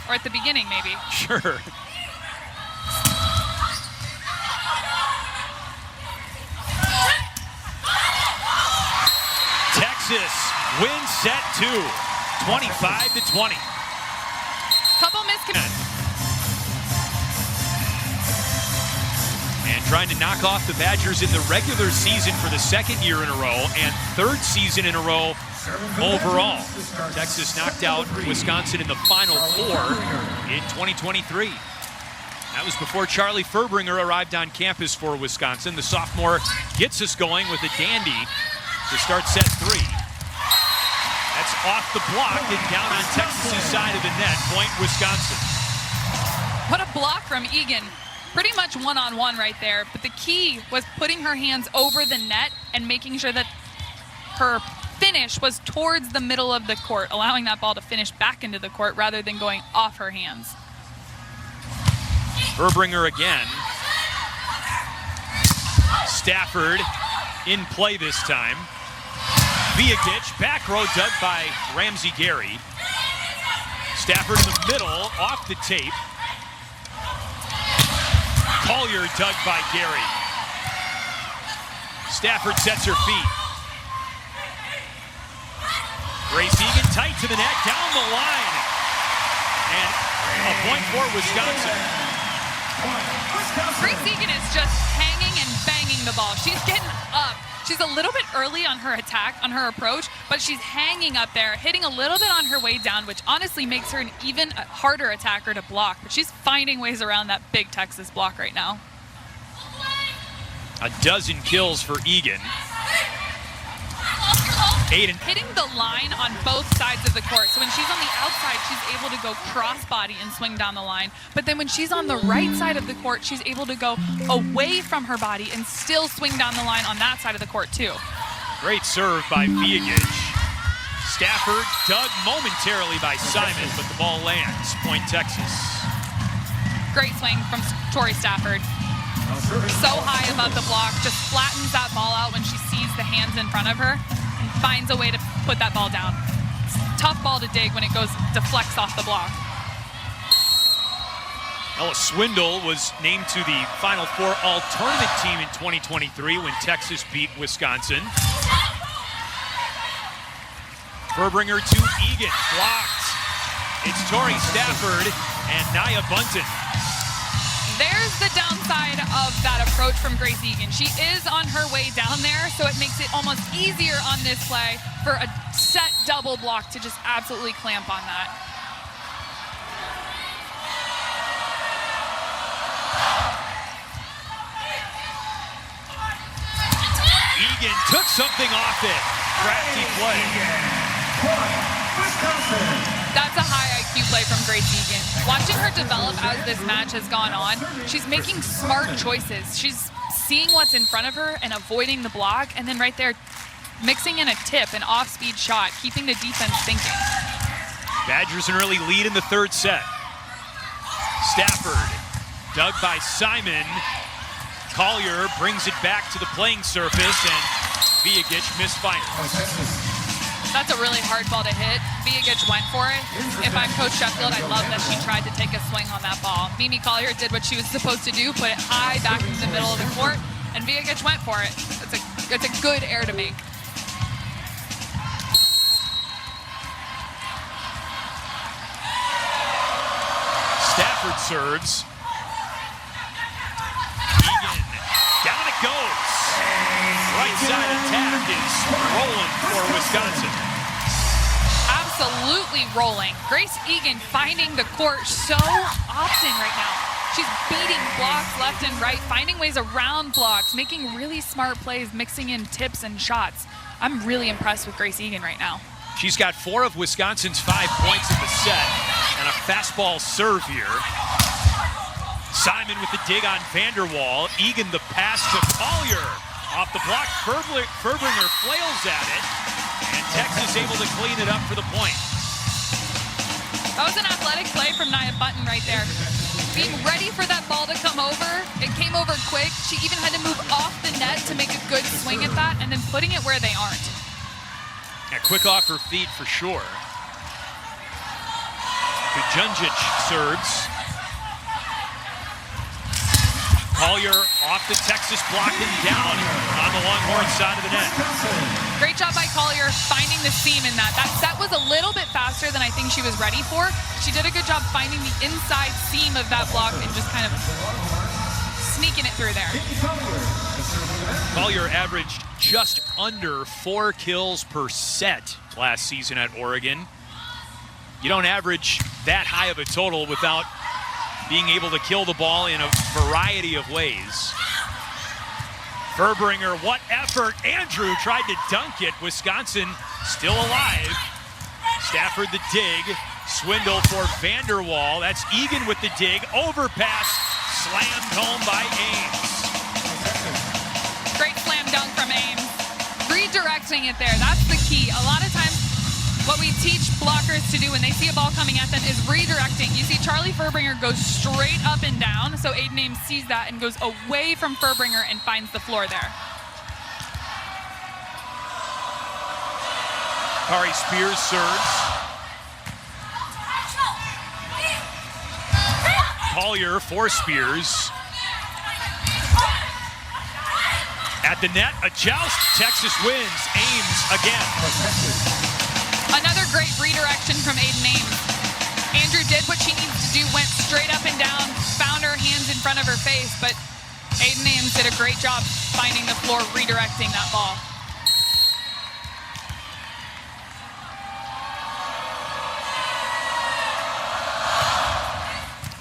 or at the beginning maybe. Sure. Texas wins set 2, 25-20. Couple miscommunications. And trying to knock off the Badgers in the regular season for the 2nd year in a row and 3rd season in a row overall. Texas knocked out Wisconsin in the Final Four in 2023. That was before Charlie Furbringer arrived on campus for Wisconsin. The sophomore gets us going with a dandy to start set 3. That's off the block and down on Texas's side of the net. Point Wisconsin. What a block from Egan. Pretty much one-on-one right there, but the key was putting her hands over the net and making sure that her finish was towards the middle of the court, allowing that ball to finish back into the court rather than going off her hands. Furbringer again. Stafford in play this time. Viagic, back row dug by Ramsey Gary. Stafford in the middle, off the tape. Collier dug by Gary. Stafford sets her feet. Grace Egan tight to the net, down the line. And a point for Wisconsin. Grace Egan is just hanging and banging the ball. She's getting up. She's a little bit early on her attack, on her approach, but she's hanging up there, hitting a little bit on her way down, which honestly makes her an even harder attacker to block. But she's finding ways around that big Texas block right now. A dozen kills for Egan. Aiden hitting the line on both sides of the court. So when she's on the outside, she's able to go cross-body and swing down the line. But then when she's on the right side of the court, she's able to go away from her body and still swing down the line on that side of the court too. Great serve by Viagic. Stafford dug momentarily by Simon, but the ball lands. Point Texas. Great swing from Tori Stafford. So high above the block, just flattens that ball out when she sees the hands in front of her and finds a way to put that ball down. It's a tough ball to dig when it deflects off the block. Ella Swindle was named to the Final Four All-Tournament team in 2023 when Texas beat Wisconsin. Furbringer to Egan, blocked. It's Tori Stafford and Nia Bunton. There's the downside of that approach from Grace Egan. She is on her way down there, so it makes it almost easier on this play for a set double block to just absolutely clamp on that. Egan took something off it. Crafty play. That's a high IQ play from Grace Egan. Watching her develop as this match has gone on, she's making smart choices. She's seeing what's in front of her and avoiding the block, and then right there, mixing in a tip, an off-speed shot, keeping the defense thinking. Badgers an early lead in the third set. Stafford, dug by Simon. Collier brings it back to the playing surface, and Vijagic misfires. That's a really hard ball to hit. Vijagic went for it. If I'm Coach Sheffield, I love that she tried to take a swing on that ball. Mimi Collier did what she was supposed to do, put it high back in the middle of the court, and Vijagic went for it. It's a good error to make. Stafford serves. Egan, down it goes. Right side attack is rolling for Wisconsin. Absolutely rolling. Grace Egan finding the court so often right now. She's beating blocks left and right, finding ways around blocks, making really smart plays, mixing in tips and shots. I'm really impressed with Grace Egan right now. She's got 4 of Wisconsin's 5 points in the set, and a fastball serve here. Simon with the dig on Vanderwall. Egan the pass to Collier. Off the block, Furbringer flails at it, and Texas able to clean it up for the point. That was an athletic play from Nia Bunton right there. Being ready for that ball to come over. It came over quick. She even had to move off the net to make a good swing at that, and then putting it where they aren't. Yeah, quick off her feet for sure. Vijagic serves. Collier off the Texas block and down on the Longhorn side of the net. Great job by Collier finding the seam in that. That set was a little bit faster than I think she was ready for. She did a good job finding the inside seam of that block and just kind of sneaking it through there. Collier averaged just under 4 kills per set last season at Oregon. You don't average that high of a total without being able to kill the ball in a variety of ways. Furbringer, what effort. Andrew tried to dunk it. Wisconsin still alive. Stafford the dig. Swindle for Vanderwall. That's Egan with the dig. Overpass slammed home by Ames. Great slam dunk from Ames. Redirecting it there, that's the key. A lot of times what we teach blockers to do when they see a ball coming at them is redirecting. You see Charlie Furbringer goes straight up and down, so Aiden Ames sees that and goes away from Furbringer and finds the floor there. Kari Spears serves. Collier for Spears. At the net, a joust. Texas wins. Ames again. Another great redirection from Aiden Ames. Andrew did what she needs to do, went straight up and down, found her hands in front of her face, but Aiden Ames did a great job finding the floor, redirecting that ball.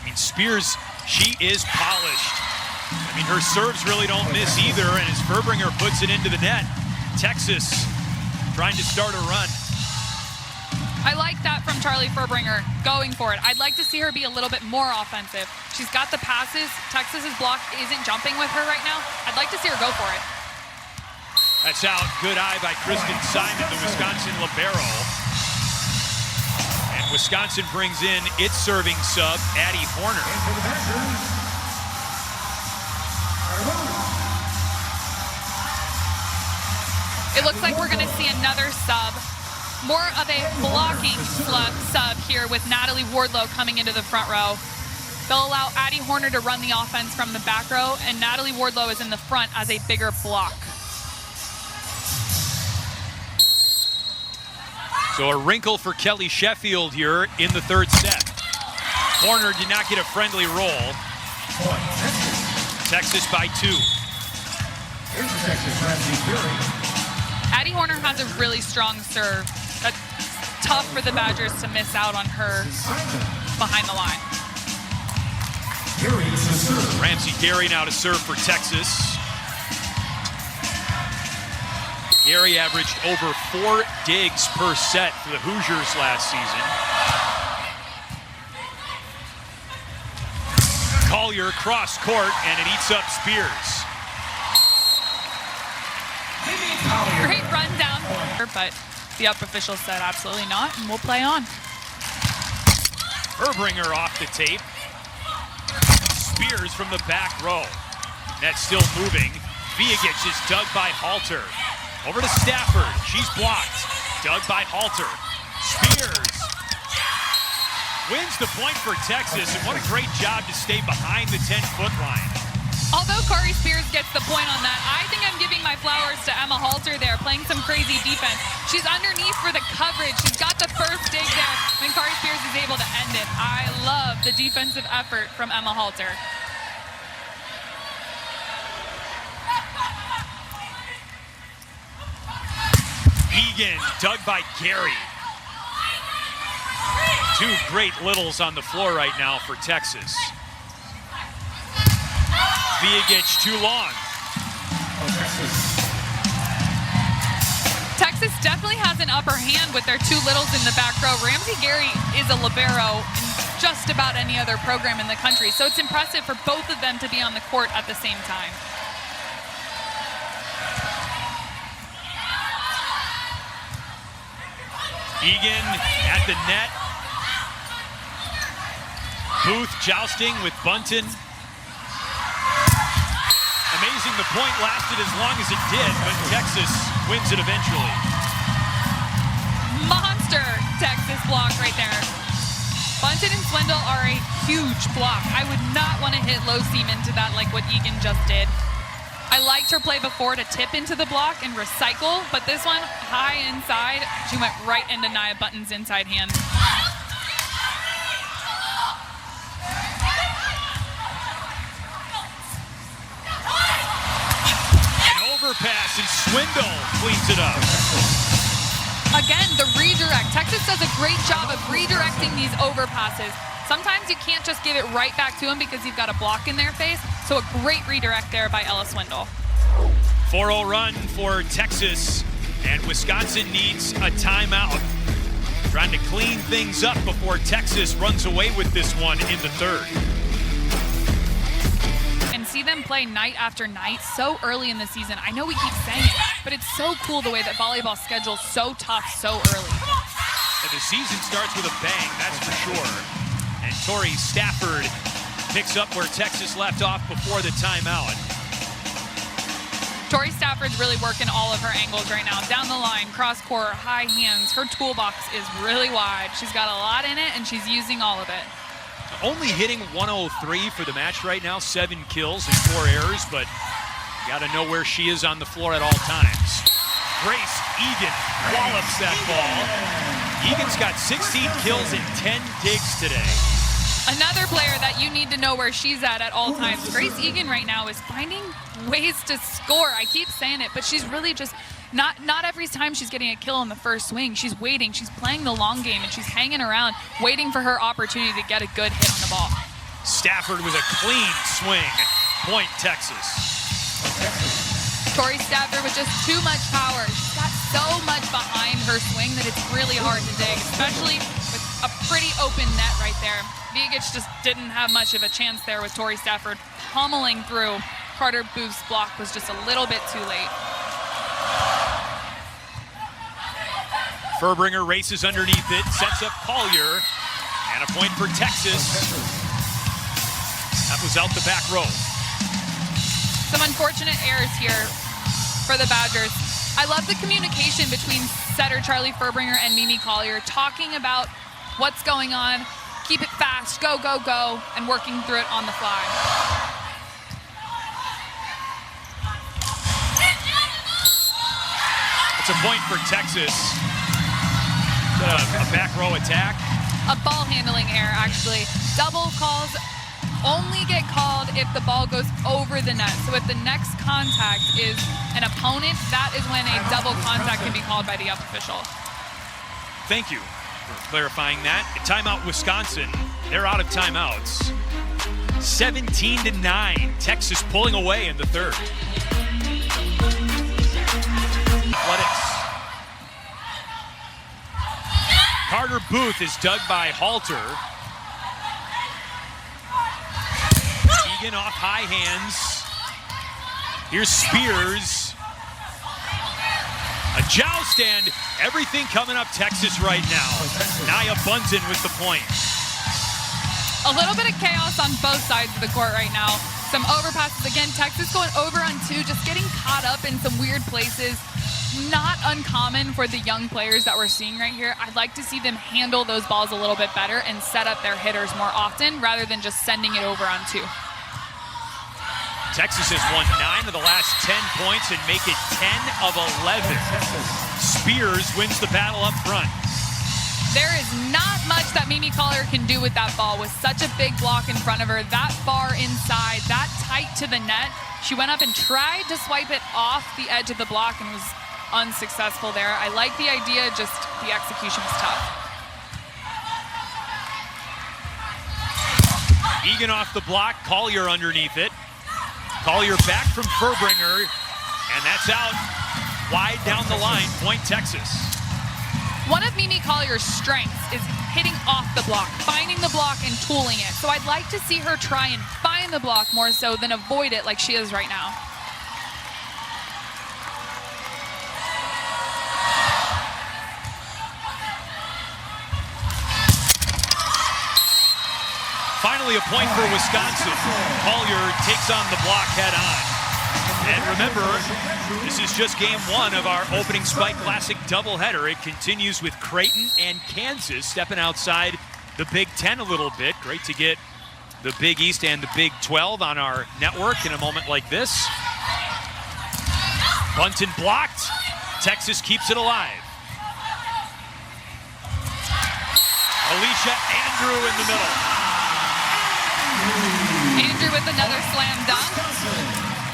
I mean, Spears, she is polished. I mean, her serves really don't miss either, and as Furbringer puts it into the net, Texas trying to start a run. I like that from Charlie Furbringer, going for it. I'd like to see her be a little bit more offensive. She's got the passes. Texas's block isn't jumping with her right now. I'd like to see her go for it. That's out. Good eye by Kristen Simon, the Wisconsin libero. And Wisconsin brings in its serving sub, Addie Horner. It looks like we're going to see another sub. More of a blocking sub here with Natalie Wardlow coming into the front row. They'll allow Addie Horner to run the offense from the back row, and Natalie Wardlow is in the front as a bigger block. So a wrinkle for Kelly Sheffield here in the third set. Horner did not get a friendly roll. Texas by 2. Addie Horner has a really strong serve. That's tough for the Badgers to miss out on her behind the line. Ramsey Gary now to serve for Texas. Gary averaged over 4 digs per set for the Hoosiers last season. Collier cross court, and it eats up Spears. Great run down, but the up official said absolutely not, and we'll play on. Herbringer off the tape. Spears from the back row. Net still moving. Viagic is dug by Halter. Over to Stafford. She's blocked. Dug by Halter. Spears wins the point for Texas, and what a great job to stay behind the 10-foot line. Although Kari Spears gets the point on that, I think I'm giving my flowers to Emma Halter there, playing some crazy defense. She's underneath for the coverage. She's got the first dig there when Kari Spears is able to end it. I love the defensive effort from Emma Halter. Egan dug by Gary. 2 great littles on the floor right now for Texas. Viagic too long. Texas definitely has an upper hand with their 2 littles in the back row. Ramsey Gary is a libero in just about any other program in the country, so it's impressive for both of them to be on the court at the same time. Egan at the net. Booth jousting with Bunton. Amazing the point lasted as long as it did, but Texas wins it eventually. Monster Texas block right there. Bunton and Swindle are a huge block. I would not want to hit low seam into that like what Egan just did. I liked her play before to tip into the block and recycle, but this one, high inside, she went right into Nia Bunton's inside hand. An overpass, and Swindle cleans it up. Again, the redirect. Texas does a great job of redirecting these overpasses. Sometimes you can't just give it right back to them because you've got a block in their face. So a great redirect there by Ella Swindle. 4-0 run for Texas, and Wisconsin needs a timeout. Trying to clean things up before Texas runs away with this one in the third. And see them play night after night so early in the season. I know we keep saying it, but it's so cool the way that volleyball schedule's so tough so early. And the season starts with a bang, that's for sure. And Tori Stafford picks up where Texas left off before the timeout. Tori Stafford's really working all of her angles right now. Down the line, cross court, high hands. Her toolbox is really wide. She's got a lot in it, and she's using all of it. Only hitting 103 for the match right now, 7 kills and 4 errors, but you got to know where she is on the floor at all times. Grace Egan wallops that ball. Egan's got 16 kills and 10 digs today. Another player that you need to know where she's at all times. Grace Egan right now is finding ways to score. I keep saying it, but she's really just not every time she's getting a kill in the first swing. She's waiting. She's playing the long game, and she's hanging around, waiting for her opportunity to get a good hit on the ball. Stafford with a clean swing. Point Texas. Tori Stafford with just too much power. She's got so much behind her swing that it's really hard to dig, especially with a pretty open net right there. Viagic just didn't have much of a chance there with Tori Stafford pummeling through. Carter Booth's block was just a little bit too late. Furbringer races underneath it, sets up Collier, and a point for Texas. That was out the back row. Some unfortunate errors here for the Badgers. I love the communication between setter Charlie Furbringer and Mimi Collier, talking about what's going on, keep it fast, go, go, go, and working through it on the fly. It's a point for Texas. A back row attack. A ball handling error, actually. Double calls only get called if the ball goes over the net. So if the next contact is an opponent, that is when a double contact can be called by the up official. Thank you for clarifying that. Timeout Wisconsin. They're out of timeouts. 17-9. Texas pulling away in the third. Athletics. Carter Booth is dug by Halter. Egan off high hands. Here's Spears. A joust and everything coming up Texas right now. Nia Bunton with the point. A little bit of chaos on both sides of the court right now. Some overpasses again. Texas going over on two, just getting caught up in some weird places. Not uncommon for the young players that we're seeing right here. I'd like to see them handle those balls a little bit better and set up their hitters more often rather than just sending it over on two. Texas has won 9 of the last 10 points and make it 10 of 11. Spears wins the battle up front. There is not much that Mimi Collier can do with that ball with such a big block in front of her, that far inside, that tight to the net. She went up and tried to swipe it off the edge of the block and was unsuccessful there. I like the idea, just the execution was tough. Egan off the block, Collier underneath it. Collier back from Furbringer, and that's out wide down the line, point Texas. One of Mimi Collier's strengths is hitting off the block, finding the block and tooling it. So I'd like to see her try and find the block more so than avoid it like she is right now. Finally a point for Wisconsin. Collier takes on the block head on. And remember, this is just game one of our opening Spike Classic doubleheader. It continues with Creighton and Kansas stepping outside the Big Ten a little bit. Great to get the Big East and the Big 12 on our network in a moment like this. Bunton blocked. Texas keeps it alive. Alicia Andrew in the middle. Andrew with another slam dunk.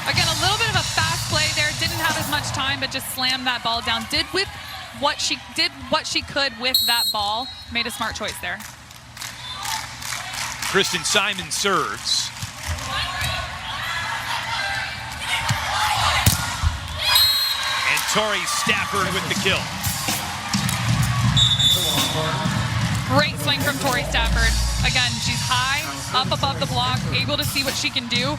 Again, a little bit of a fast play there. Didn't have as much time, but just slammed that ball down. Did what she could with that ball. Made a smart choice there. Kristen Simon serves. And Tori Stafford with the kill. Great swing from Tori Stafford. Again, she's high, up above the block, able to see what she can do.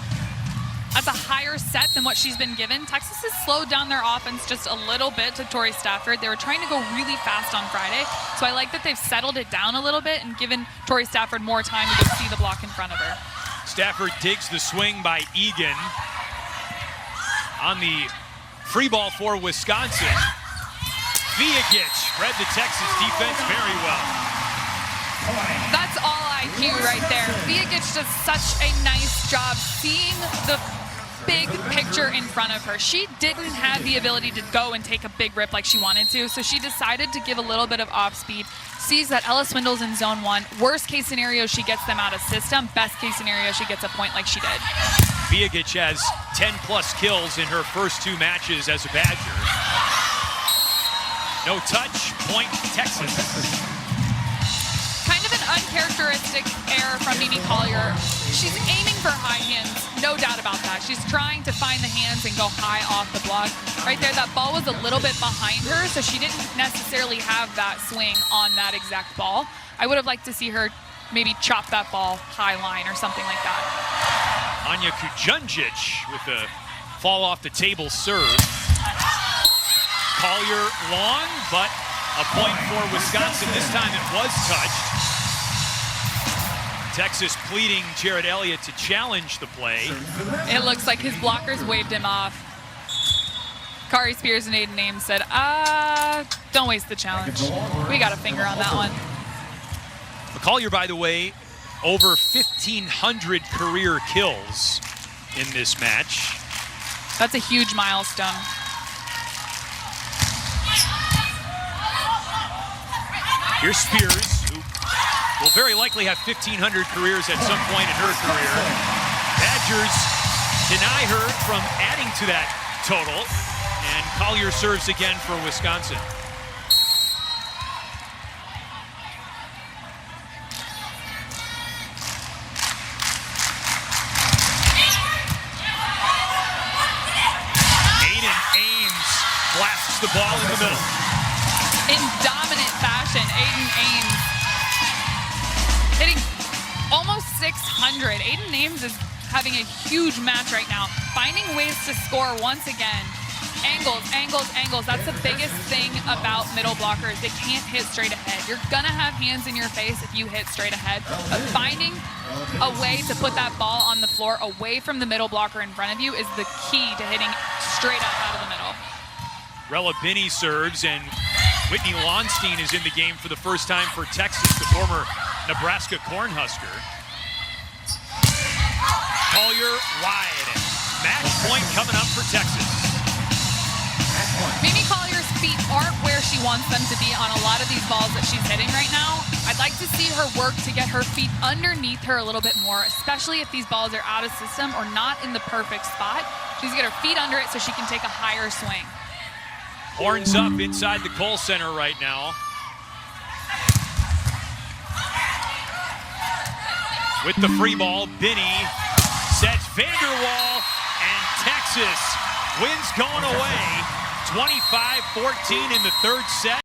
That's a higher set than what she's been given. Texas has slowed down their offense just a little bit to Tori Stafford. They were trying to go really fast on Friday, so I like that they've settled it down a little bit and given Tori Stafford more time to go see the block in front of her. Stafford digs the swing by Egan. On the free ball for Wisconsin, Viagic read the Texas defense very well. That's all IQ right there. Viagic does such a nice job seeing the big picture in front of her. She didn't have the ability to go and take a big rip like she wanted to, so she decided to give a little bit of off speed. Sees that Ella Swindle's in zone one. Worst case scenario, she gets them out of system. Best case scenario, she gets a point like she did. Viagic has 10 plus kills in her first 2 matches as a Badger. No touch, point Texas. Kind of an uncharacteristic error from Mimi Collier. She's aiming for high hands, no doubt about that. She's trying to find the hands and go high off the block. Right there, that ball was a little bit behind her, so she didn't necessarily have that swing on that exact ball. I would have liked to see her maybe chop that ball high line or something like that. Anya Kujundjic with the fall off the table serve. Collier long, but A point for Wisconsin. This time it was touched. Texas pleading Jared Elliott to challenge the play. It looks like his blockers waved him off. Kari Spears and Aiden Ames said, don't waste the challenge. We got a finger on that one. McCollier, by the way, over 1,500 career kills in this match. That's a huge milestone. Here's Spears, who will very likely have 1,500 careers at some point in her career. Badgers deny her from adding to that total, and Collier serves again for Wisconsin. Aiden Ames blasts the ball in the middle. In dominant fashion, Aiden Ames hitting almost 600. Aiden Ames is having a huge match right now, finding ways to score once again. Angles, angles, angles. That's the biggest thing about middle blockers. They can't hit straight ahead. You're gonna have hands in your face if you hit straight ahead. But finding a way to put that ball on the floor away from the middle blocker in front of you is the key to hitting straight up out of the middle. Rella Binney serves, and Whitney Lonstein is in the game for the first time for Texas, the former Nebraska Cornhusker. Collier wide. Match point coming up for Texas. Mimi Collier's feet aren't where she wants them to be on a lot of these balls that she's hitting right now. I'd like to see her work to get her feet underneath her a little bit more, especially if these balls are out of system or not in the perfect spot. She's got her feet under it so she can take a higher swing. Horns up inside the Kohl Center right now. With the free ball, Binney sets Vanderwall, and Texas wins going away. 25-14 in the third set.